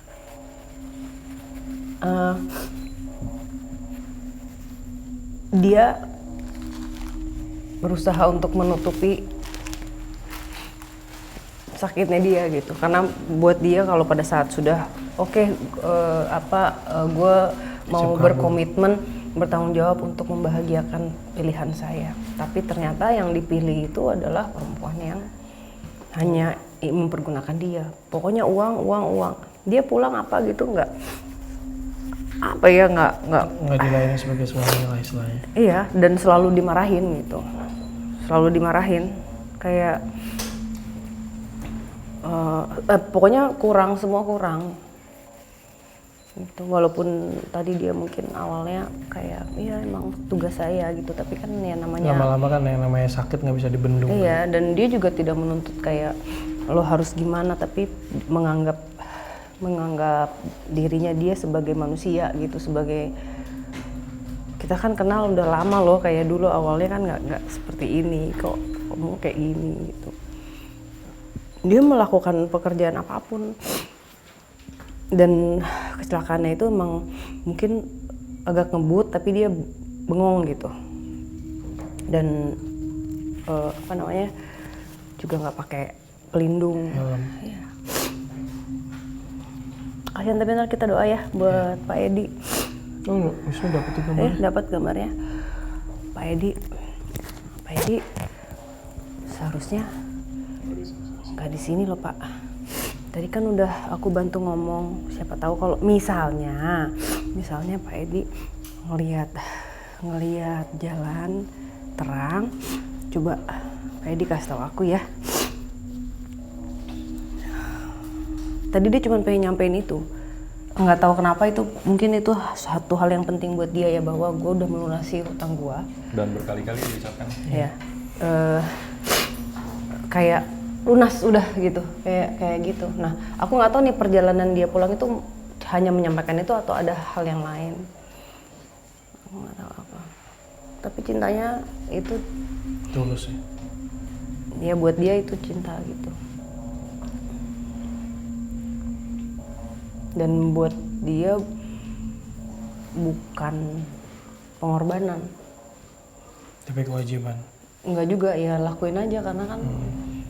Dia berusaha untuk menutupi sakitnya dia gitu, karena buat dia kalau pada saat sudah gue mau berkomitmen bertanggung jawab untuk membahagiakan pilihan saya, tapi ternyata yang dipilih itu adalah perempuan yang hanya mempergunakan dia. Pokoknya uang. Dia pulang apa gitu nggak dilayani sebagai suami lah istilahnya. Iya, dan selalu dimarahin gitu. Selalu dimarahin kayak pokoknya semua kurang. Gitu. Walaupun tadi dia mungkin awalnya kayak iya emang tugas saya gitu, tapi kan ya namanya lama-lama kan yang namanya sakit nggak bisa dibendung. Iya, dan dia juga tidak menuntut kayak lo harus gimana, tapi menganggap dirinya dia sebagai manusia gitu, sebagai kita kan kenal udah lama loh, kayak dulu awalnya kan nggak seperti ini, kok kamu kayak gini gitu. Dia melakukan pekerjaan apapun, dan kecelakaannya itu emang mungkin agak ngebut tapi dia bengong gitu, dan juga nggak pakai pelindung. Ya. Kasian, tapi ntar kita doa ya buat Pak Edi. Oh, bisa dapat gambar? Dapat gambarnya. Pak Edi seharusnya nggak di sini loh Pak. Tadi kan udah aku bantu ngomong, siapa tahu kalau misalnya Pak Edi ngelihat jalan terang, coba Pak Edi kasih tahu aku ya. Tadi dia cuma pengen nyampein itu, nggak tahu kenapa, itu mungkin itu satu hal yang penting buat dia ya, bahwa gue udah melunasi hutang gue. Dan berkali-kali diucapkan. Ya, kayak lunas udah gitu, kayak gitu. Nah, aku nggak tahu nih perjalanan dia pulang itu hanya menyampaikan itu atau ada hal yang lain. Aku nggak tahu apa. Tapi cintanya itu tulus ya. Ya buat dia itu cinta gitu. Dan buat dia bukan pengorbanan, tapi kewajiban. Enggak juga, ya lakuin aja karena kan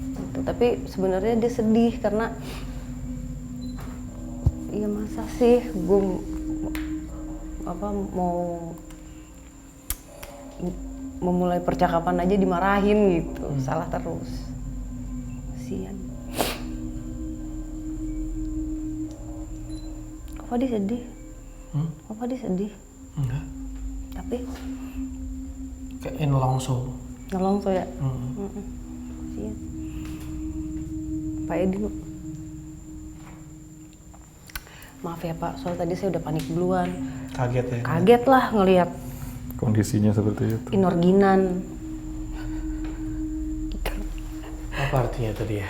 gitu. Tapi sebenarnya dia sedih karena ya masa sih gue mau memulai percakapan aja dimarahin gitu, salah terus. Kasian. Kok dia sedih? Kok dia sedih? Enggak. Tapi kayak nelongso ya. Kasian. Pak Edi, maaf ya Pak, soal tadi saya udah panik duluan. Kaget ya? Kaget lah ngelihat Kondisinya seperti itu. inorginan. Apa artinya tadi ya?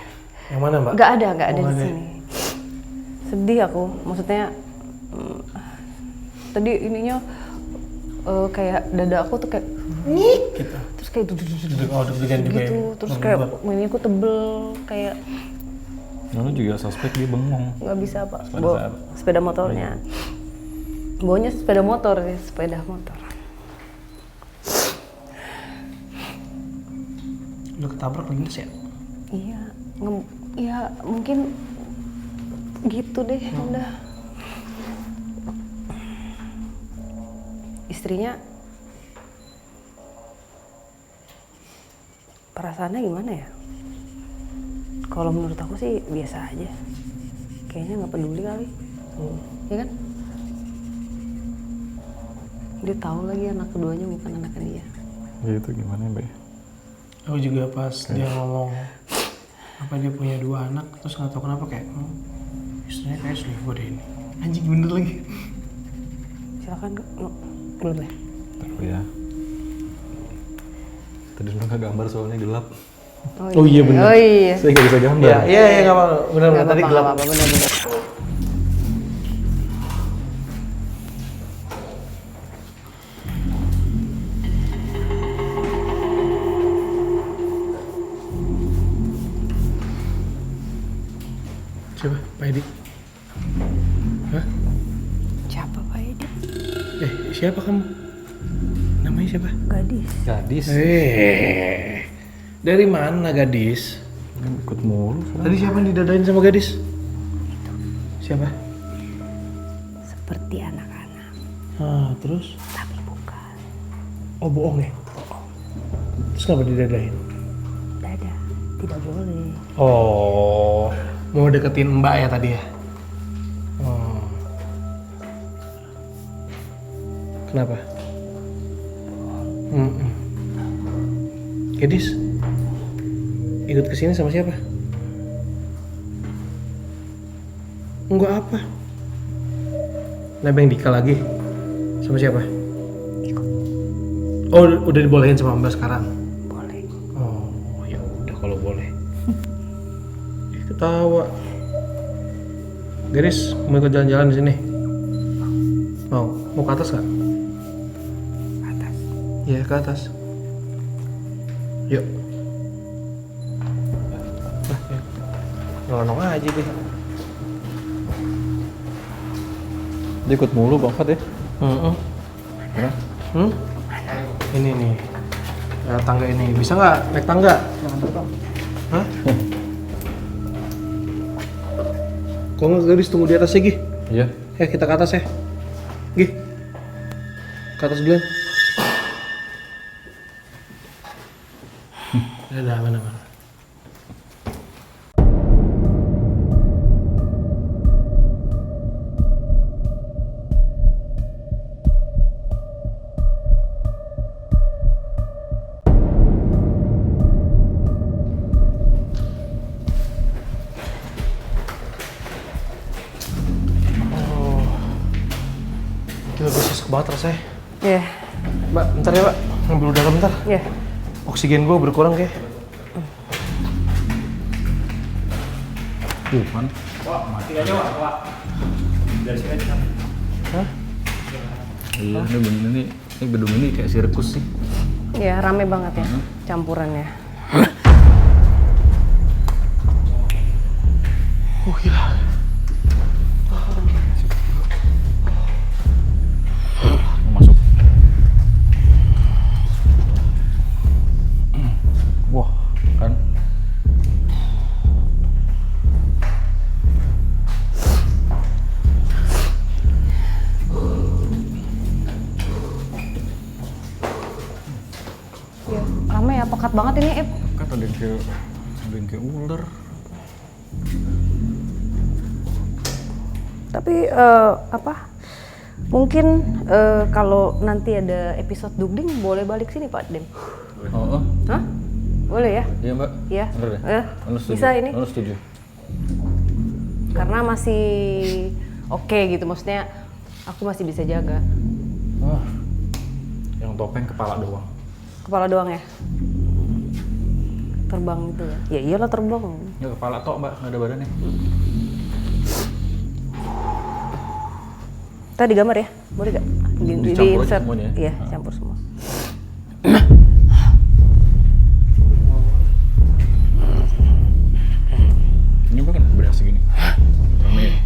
Yang mana Mbak? Gak ada di sini. Sedih aku, maksudnya tadi ininya kayak dada aku tuh kayak Gitu. terus kayak deg-degan juga ya? gitu, terus kayak ini aku tebel kayak Lalu juga suspek dia bengong. nggak bisa Pak, Pada bawa saat- sepeda motornya, bawanya sepeda motor. Lu ketabrak lindas ya? Iya, ya mungkin gitu deh. Udah istrinya perasaannya gimana ya? Kalau menurut aku sih biasa aja, kayaknya nggak peduli kali, ya kan? Dia tahu lagi anak keduanya bukan anaknya dia. Gitu gimana Mbak? Aku juga pas dia ngomong apa dia punya 2 anak, terus nggak tahu kenapa kayak istrinya kayak selingkuh deh ini. Anjing bener lagi. Silakan belum ya? Tahu ya. Tadi udah nggak gambar soalnya gelap. Oh iya bener. Oh iya. Saya nggak bisa gambar. Iya nggak apa-apa. Bener tadi gelap. Apa benar-benar. Siapa? Pak Edi? Hah? Siapa Pak Edi? Siapa kamu? Namanya siapa? Gadis. Gadis. Dari mana gadis? Ikut mulu. Tadi siapa yang didadain sama gadis? Siapa? Seperti anak-anak, Terus? tapi bukan. Oh bohong ya? Terus kenapa didadain? Dada, tidak boleh. Oh, mau deketin Mbak ya tadi ya? Oh. Kenapa? Gadis, ikut kesini sama siapa? Enggak apa? Nebeng Dika lagi? Sama siapa? Ikut. Oh, udah dibolehin sama Mbak sekarang? Boleh. Oh, ya udah kalau boleh. Ketawa. Gadis, mau ikut jalan-jalan di sini? Mau ke atas nggak? Atas. Iya, ke atas. Yuk. Nyelonong aja deh. Dia ikut mulu Bang Fat ya? Ya? Ini nih. Tangga ini. Bisa nggak naik tangga? Hah? Kok nggak Gadis tunggu di atas ya, Gi? Iya. Kita ke atas ya. Gi. Ke atas duluan. Udah, mana. Gila, gue sesek banget rasanya. Iya. Mbak, bentar ya Mbak. Ngambil udara bentar. Iya. Oksigen gue berkurang kayak. Man. Hah? Iya, ini gedung ini kayak sirkus sih. Iya, rame banget ya campurannya. Gila. Masuk. Wah, kan? Iya, rame ya, pekat banget ini, Ip. Kan ada yang kayak ular. Tapi mungkin kalau nanti ada episode Dugding boleh balik sini Pak Dem. Oh. Hah? Boleh ya? Iya Mbak. Iya. Bener deh. Anu setuju. Bisa ini? Anu setuju. Karena masih oke gitu, maksudnya aku masih bisa jaga. Wah, yang topeng kepala doang. Kepala doang ya? Terbang gitu ya? Ya iyalah terbang. Ya kepala tok Mbak, nggak ada badannya. Kita digambar ya? Boleh gak? Dicampur aja semuanya ya? Iya, campur semua. Ini Mbak kan bereaksi gini. Rame.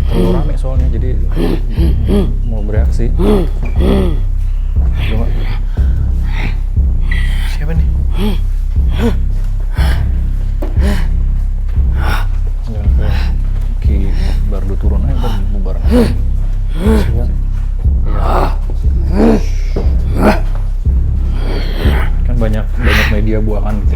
Terlalu rame soalnya, jadi mau bereaksi. Coba. Siapa nih? Jangan kayak Ki Bardo turun aja, ntar bubar. Iya. Kan banyak media buangan gitu.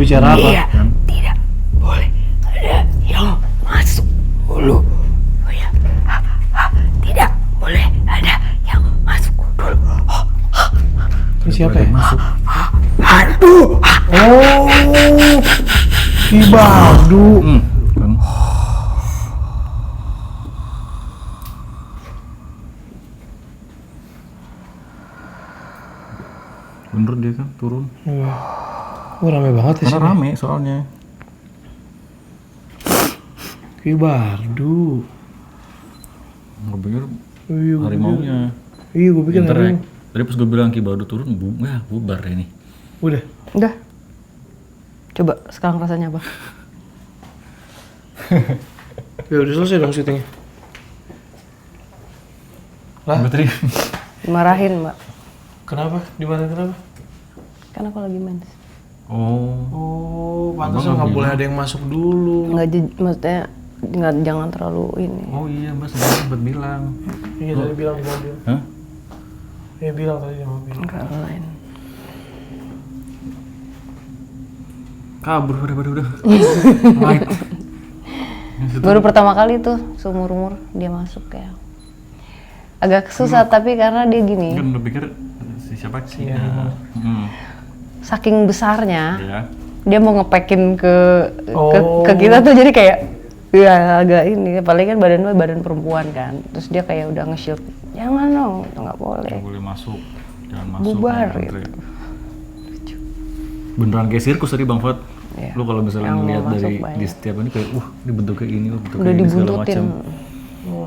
bicara apa? Iya, tidak boleh ada yang masuk dulu. Oh ya, tidak boleh ada yang masuk dulu. Ini siapa ya? Masuk. Aduh, Oh, Ki Bardu. Kan. Bener dia kan turun. Iya. Rame banget ya Karena sini. rame soalnya. Ki Bardu. Gue pikir Iya, gua harimaunya. pikir- Iya, gue pikir Ntar harimau. tadi pas gue bilang Ki Bardu turun, bubar ini. Udah. Udah. Coba sekarang rasanya apa? Ya udah selesai dong syutingnya. Lah? Berarti Dimarahin, Mbak. Kenapa? Di mana kenapa? Kan aku lagi mens. oh, Oh, pantesan Abang nggak nggak boleh ada yang masuk dulu. Maksudnya jangan terlalu ini. oh iya Mbak sebenarnya sempat bilang. Iya tadi bilang di mobil. Hah? Iya bilang tadi di mobil. Enggak lain. Kabur udah. Light. Baru pertama kali tuh seumur-umur dia masuk ya. Agak susah tapi karena dia gini, Kan udah pikir siapa sih? Iya. saking besarnya Ya. dia mau ngepekin ke Oh. ke kita tuh jadi kayak ya agak ini, apalagi kan badan perempuan kan. Terus dia kayak udah nge-shield. Jangan dong, itu nggak boleh. Nggak boleh masuk. Jangan masuk. Bubar jangan gitu. antri. Beneran kayak sirkus tadi Bang Fuad. Iya. Lu kalau misalnya Yang mau ngeliat masuk dari banyak. di setiap ini kayak ini bentuknya ini, bentuknya Udah ini segala dibuntutin. macam.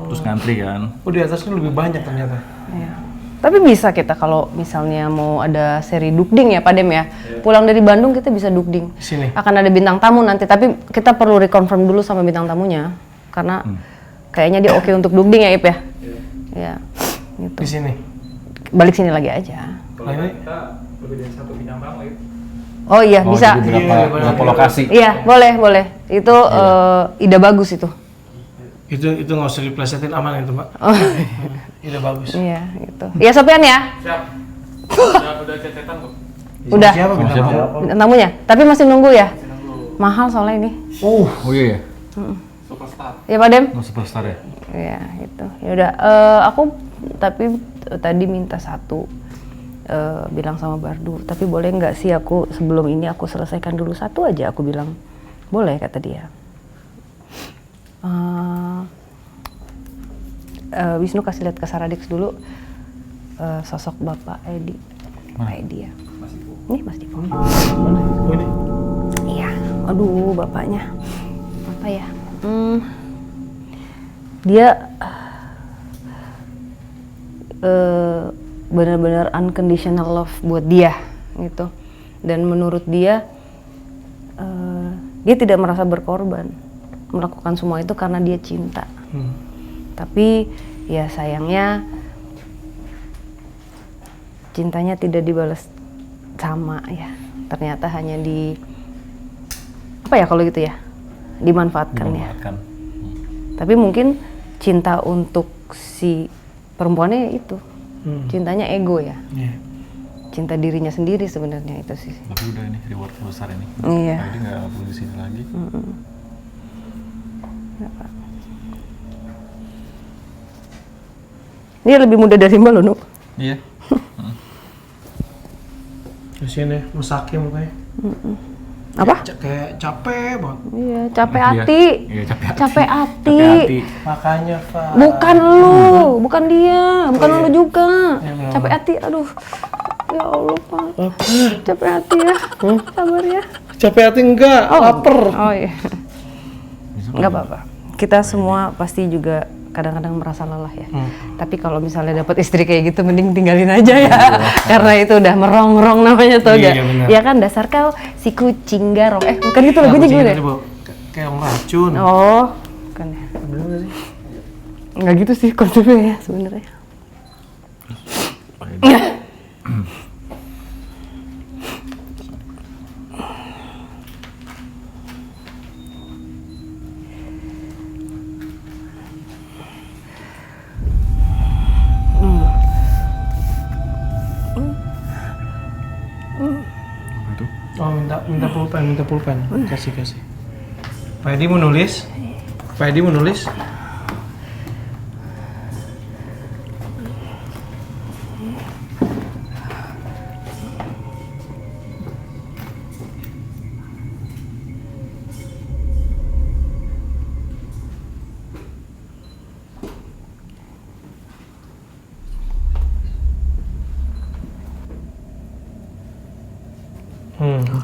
Terus ngantri kan. Oh di atasnya lebih banyak ternyata. Iya. Tapi bisa kita kalau misalnya mau ada seri dukding ya Pak Dem ya. Pulang dari Bandung kita bisa dukding. Di sini. Akan ada bintang tamu nanti, tapi kita perlu reconfirm dulu sama bintang tamunya karena kayaknya dia oke untuk dukding ya Ip ya. Iya. Gitu. Di sini. Balik sini lagi aja. Nah ini. Oh iya, Oh, bisa. jadi berapa lokasi? Iya, boleh. Itu ide bagus itu. Itu nggak usah diplesetin, aman itu Mbak. Ide bagus. Iya, gitu. Iya, Sopian ya? Siap. Udah cecetan kok. Udah. Siapa bintang siapa? tamu? Bintang tamunya, tapi masih nunggu ya? Mahal soalnya ini. Oh iya ya. Superstar. Iya, Pak Dem? Oh, superstar ya. Iya, gitu. Ya udah, aku tapi tadi minta satu bilang sama Bardu, tapi boleh nggak sih aku sebelum ini aku selesaikan dulu satu aja, aku bilang. Boleh kata dia. Wisnu kasih lihat ke Saradix dulu sosok Bapak Edi. Pak Edi ya. Nih Mas Dipo. Mana? Oh ini. Iya, aduh bapaknya. Apa ya? Dia benar-benar unconditional love buat dia gitu. Dan menurut dia dia tidak merasa berkorban melakukan semua itu karena dia cinta. Tapi ya sayangnya cintanya tidak dibalas sama ya. Ternyata hanya apa ya kalau gitu ya? Dimanfaatkan ya. Tapi mungkin cinta untuk si perempuannya itu. Cintanya ego ya. Iya. Cinta dirinya sendiri sebenarnya itu sih. Tapi udah ini reward besar ini. Iya. Jadi nggak perlu di sini lagi. Dia lebih muda dari Mbak loh, Nuk. Iya. Di sini mesaknya mukanya. Apa? Kayak capek banget. Iya, capek Iya. hati. Iya, capek hati. Capek hati. Capek hati. Makanya Pak. Bukan lu, bukan dia, bukan iya. lu juga. Ya, memang. Capek hati, aduh. Ya Allah, Pak. Capek hati ya. Sabar ya. Capek hati enggak, lapar. Oh iya. Enggak apa-apa. Kita semua pasti juga kadang-kadang merasa lelah ya. Tapi kalau misalnya dapat istri kayak gitu mending tinggalin aja ya. Karena itu udah merongrong namanya tuh Iya, enggak? benar. Ya kan dasar kau si kucing garong. Bukan gitu lagunya Kucing gimana? tadi, Bu. Kayak orang racun. Oh, bukan ya. Bener nggak sih? Enggak gitu sih konsepnya ya sebenarnya. Apa itu? Oh minta minta pulpen. Kasih. Pak Edi mau nulis?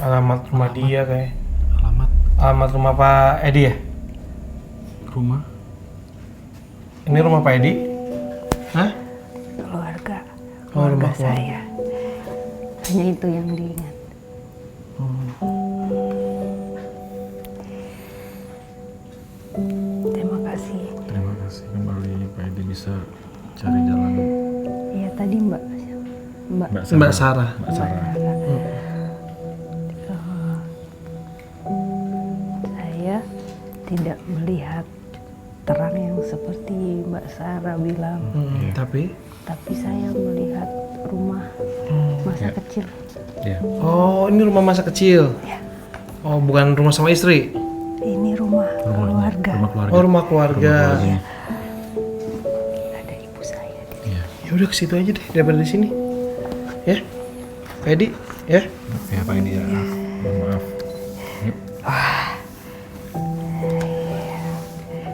Alamat rumah dia kayak. Alamat rumah Pak Edi ya? Rumah? Ini rumah Pak Edi? Hah? Keluarga Rumah saya. Hanya itu yang diingat. Terima kasih. Terima kasih kembali Pak Edi bisa cari jalan. Iya tadi Mbak Mbak Sarah. Saya tidak melihat terang yang seperti Mbak Sarah bilang, Tapi saya melihat rumah masa kecil. Iya. oh, ini rumah masa kecil. Ya. Oh, bukan rumah sama istri. Ini rumah keluarga. Rumah keluarga. Oh, rumah keluarga. Ada ibu saya di sini. Iya. Ya udah ke situ aja deh daripada di sini. Ya. Pak Edi, ya. Ya Pak Edi ya. Mohon maaf. Yuk.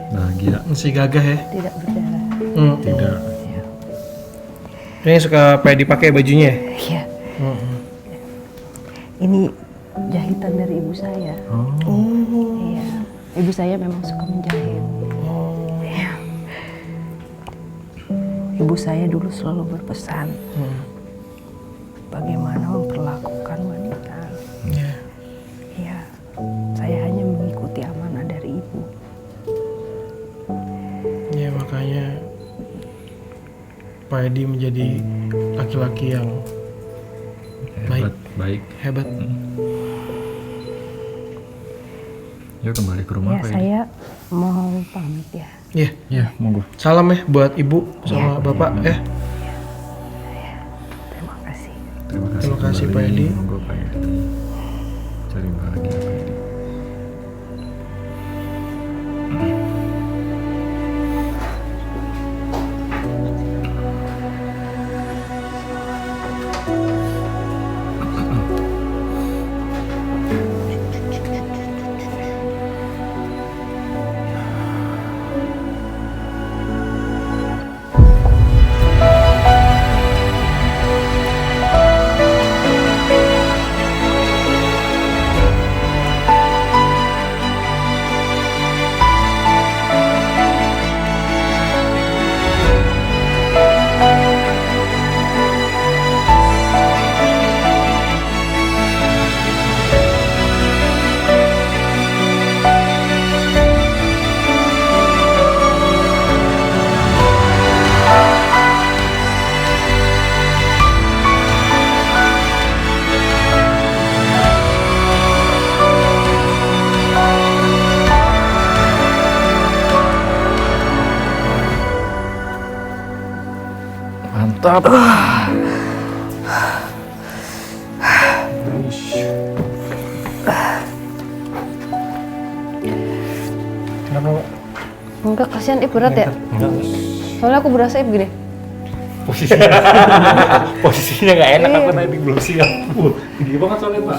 Bahagia. Masih gagah ya. Tidak berdarah. Tidak. Ini suka Pak Edi pakai bajunya. Iya. Ini jahitan dari ibu saya. Iya. Ibu saya memang suka menjahit. Iya. Ibu saya dulu selalu berpesan bagaimana memperlakukan wanita. Iya. Iya. Saya hanya mengikuti amanah dari ibu. Ya makanya Pak Edi menjadi laki-laki yang Baik. hebat. Yuk kembali ke rumah Ya Pak Edi. saya mau pamit ya. Iya. Iya, monggo. Salam ya buat ibu sama bapak ya. Terima kasih. Terima kasih. Terima kasih, kembali. Pak Edi. Monggo Pak Edi. Cari bahagia Pak Edi. Mantap. Kenapa Pak? Enggak, kasihan Ip berat ya? Soalnya aku berasa Ip gini. Posisinya nggak enak, aku tadi belum siap. Tinggi banget soalnya Pak.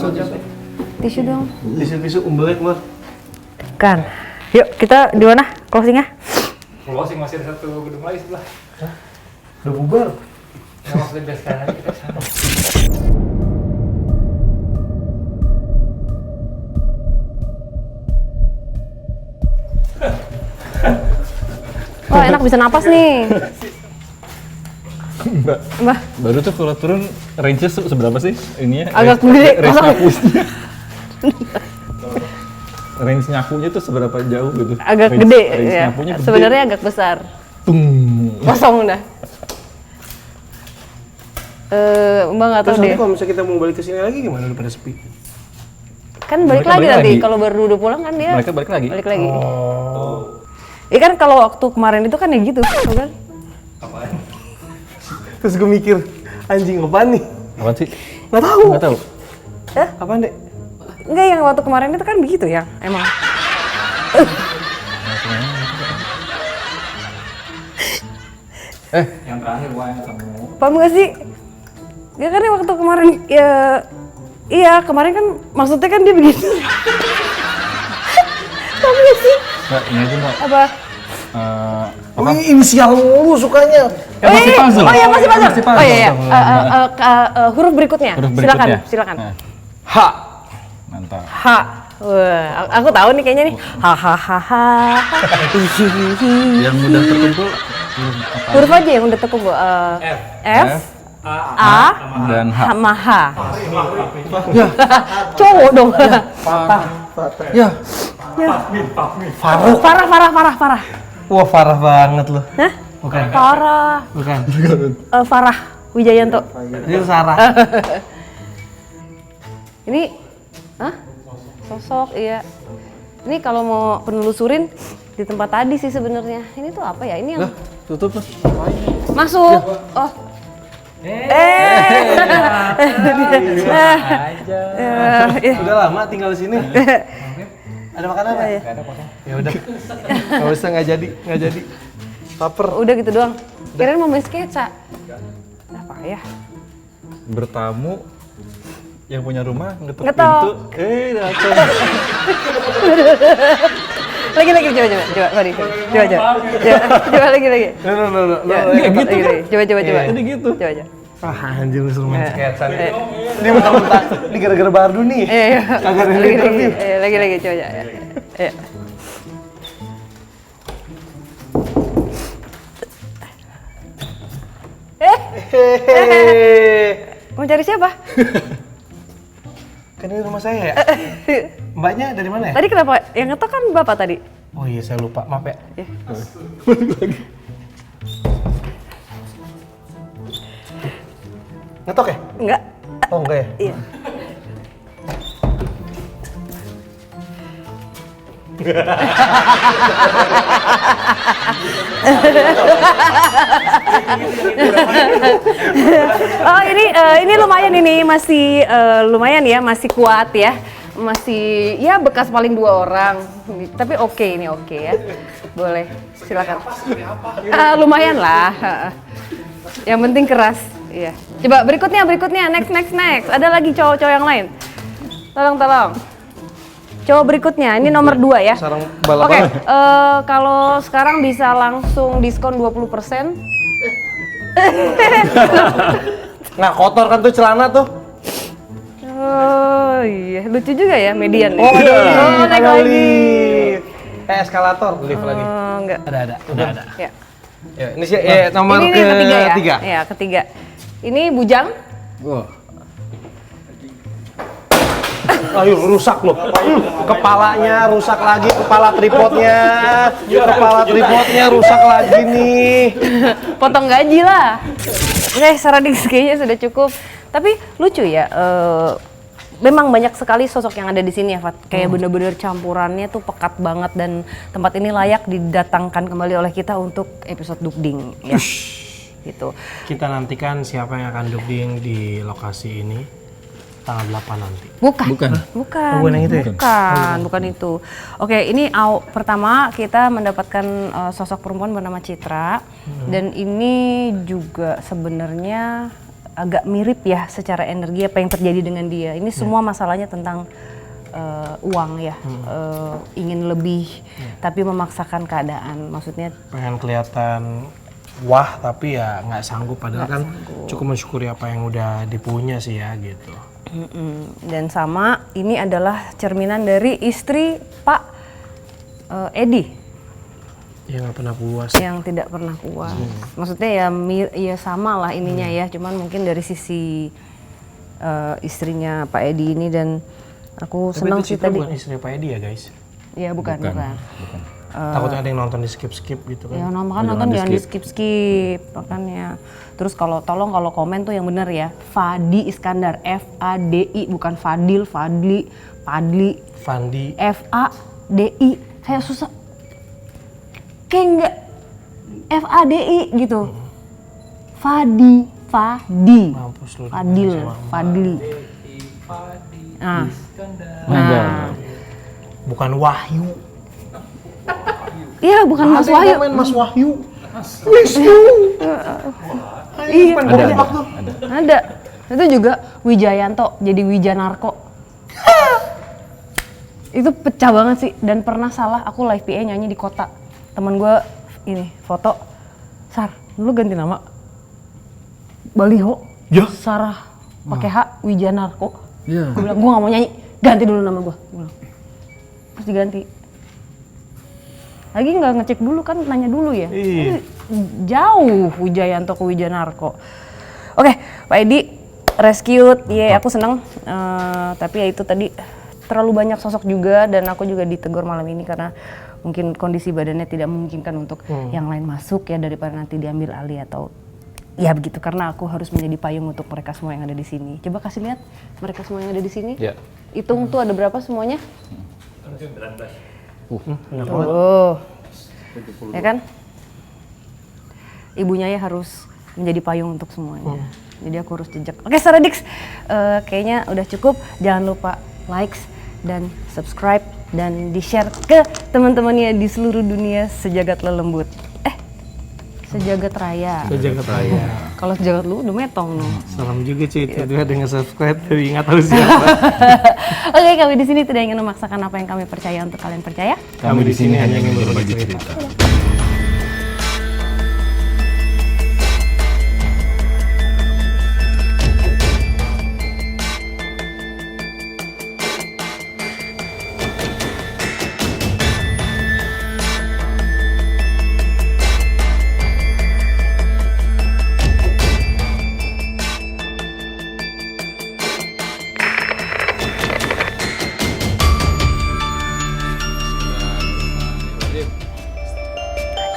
Tisu dong. Tisu umbelnya keluar. Kan. Yuk, kita di mana? Closingnya? Closing masih ada satu gedung lagi sebelah. Udah bubar. Nah, maksudnya biar sekarang aja kita sana. Wah, enak bisa napas nih. Mbak, Baru tuh kalau turun range-nya seberapa sih? Ininya? Agak gede. Range nyapusnya. Range nyapunya tuh seberapa jauh gitu? agak Range- gede range ya. nyapunya gede. Sebenarnya agak besar. Tung. Kosong udah. Mbak nggak tahu Terus nanti deh. kalau misalnya kita mau balik ke sini lagi gimana udah pada sepi? Kan balik Mereka lagi balik nanti. lagi. Kalau baru udah pulang kan dia. Mereka balik lagi? Balik lagi. Oh. Iya kan kalau waktu kemarin itu kan ya gitu, tau kan? Terus gue mikir, anjing apaan nih? Apaan sih? Nggak tahu. Nggak tahu. Apaan dek? Enggak, yang waktu kemarin itu kan begitu ya, emang. Yang terakhir gua yang ketemu. Paham gak sih? Ya kan yang waktu kemarin ya, iya kemarin kan maksudnya kan dia begitu. Paham gak sih? Mbak, ini aja Mbak. Apa? Wih, inisial mulu sukanya. Masih puzzle. Oh iya masih puzzle. Masih puzzle. Oh iya, iya. Huruf berikutnya. Huruf berikutnya. Silakan. Nah, H. mantap. H. Wah, aku tahu nih kayaknya nih. Hahaha. Yang mudah terkumpul Huruf aja yang udah terkumpul. F, A, dan H. sama H. Cowok dong. Ya. Farah. Wah, parah banget loh. Hah? Bukan. Farah. Bukan. Farah Wijayanto. Itu Sarah. Ini, sosok, iya. Ini kalau mau penelusurin di tempat tadi sih sebenarnya. Ini tuh apa ya? Ini yang Tutup lah. masuk. Oh. Udah lama tinggal di sini. Ada makanan nggak? Nggak ada kosong. Ya udah. Nggak usah, nggak jadi. Laper. Udah gitu doang. Kirain mau main sketsa. Apa ya? Bertamu yang punya rumah ngetok Ngetok. pintu. Datang. Lagi coba Fadi. Coba lagi. Coba. Jadi gitu. Coba. Ah, anjir lu suruh main sketsa nih. Ini mentang-mentang ini gara-gara Bardu nih. Iya. Kagak ada interview. Lagi coba. Iya. Mau cari siapa? Kan ini rumah saya ya. Mbaknya dari mana ya? Tadi kenapa? Yang ngetok kan Bapak tadi. Oh iya, saya lupa. Maaf ya. Iya. Ngetok ya? Enggak. Oh, enggak ya? Iya. Oh ini lumayan ini masih lumayan ya, masih kuat ya, masih ya bekas paling 2 orang, tapi oke ini oke ya, boleh silakan. Lumayan lah, yang penting keras. Iya. Coba berikutnya next, ada lagi cowok-cowok yang lain, tolong. Coba berikutnya, ini nomor 2 ya. Sarang balapan. Oke, kalau sekarang bisa langsung diskon 20%. Nggak kotor kan tuh celana tuh. Oh iya, lucu juga ya median. Oh, ada naik lagi. Eskalator, lift lagi. Enggak. Ada. Udah ada. Ya. Ya, ini sih nomor Ini yang ketiga ya. ketiga. Iya, ketiga. Ini bujang. Wah, Ayo rusak loh. Kepalanya rusak lagi, kepala tripodnya rusak lagi nih. Potong gaji lah. Oke, Saradix kayaknya sudah cukup. Tapi lucu ya, memang banyak sekali sosok yang ada di sini ya, Fat. Kayak bener-bener campurannya tuh pekat banget dan tempat ini layak didatangkan kembali oleh kita untuk episode Dukding ya. Gitu. Kita nantikan siapa yang akan dukding di lokasi ini tanggal 8 nanti. Bukan bukan yang itu ya? Bukan itu. Oke, ini pertama kita mendapatkan sosok perempuan bernama Citra dan ini juga sebenarnya agak mirip ya secara energi apa yang terjadi dengan dia. Ini semua masalahnya tentang uang ya, ingin lebih tapi memaksakan keadaan. Maksudnya Pengen kelihatan wah tapi ya nggak sanggup padahal kan cukup mensyukuri apa yang udah dipunya sih ya gitu. dan sama ini adalah cerminan dari istri Pak Edi Ya nggak pernah puas. yang tidak pernah puas. Maksudnya ya sama lah ininya ya, cuman mungkin dari sisi istrinya Pak Edi ini dan aku Tapi senang itu sih Citra tadi. bukan istri Pak Edi ya guys. Ya bukan. Takutnya ada yang nonton di skip gitu kan. Ya nonton jangan di skip makanya. Terus kalau komen tuh yang bener ya, Fadi Iskandar, F-A-D-I bukan Fadil, Fadli, Fandi. F-A-D-I kayak susah, kayak enggak F-A-D-I gitu. Fadi, Mampus lu. Fadil, Fadli. Nah, Bukan Wahyu. iya bukan Mas Ada Wahyu. yang main Mas Wahyu. Wisnu. Iya, Ada. Itu juga Wijayanto jadi Wijanarko. Itu pecah banget sih, dan pernah salah aku live PA nyanyi di kota. Temen gue ini foto, Sar, lu ganti nama Baliho, Ya. Sarah pakai H, Wijanarko. Iya. Gue bilang gue nggak mau nyanyi, ganti dulu nama gue. Terus diganti. Lagi nggak ngecek dulu kan, nanya dulu ya. Iya. Jauh Wijayanto ke Wijanarko. Oke, Pak Edi rescued, aku seneng. Tapi ya itu tadi terlalu banyak sosok juga, dan aku juga ditegur malam ini karena mungkin kondisi badannya tidak memungkinkan untuk yang lain masuk ya, daripada nanti diambil alih atau ya begitu, karena aku harus menjadi payung untuk mereka semua yang ada di sini. Coba kasih lihat mereka semua yang ada di sini. Ya. Hitung tuh ada berapa semuanya? 19. Oh, ya kan? Ibunya ya harus menjadi payung untuk semuanya. Jadi aku harus jejak. Oke, Saradix, kayaknya udah cukup. Jangan lupa likes dan subscribe dan di-share ke teman-temannya di seluruh dunia sejagat lelembut. Sejagat raya. Sejagat raya. Kalau sejagat lu udah metong no. Salam juga cuy, tiba-tiba dengan subscribe tapi nggak tahu siapa. Oke, kami di sini tidak ingin memaksakan apa yang kami percaya untuk kalian percaya. Kami di sini hanya ingin berbagi cerita.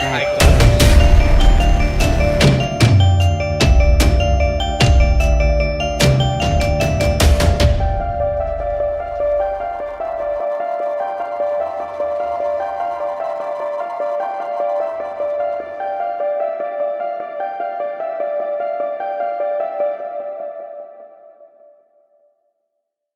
Nah,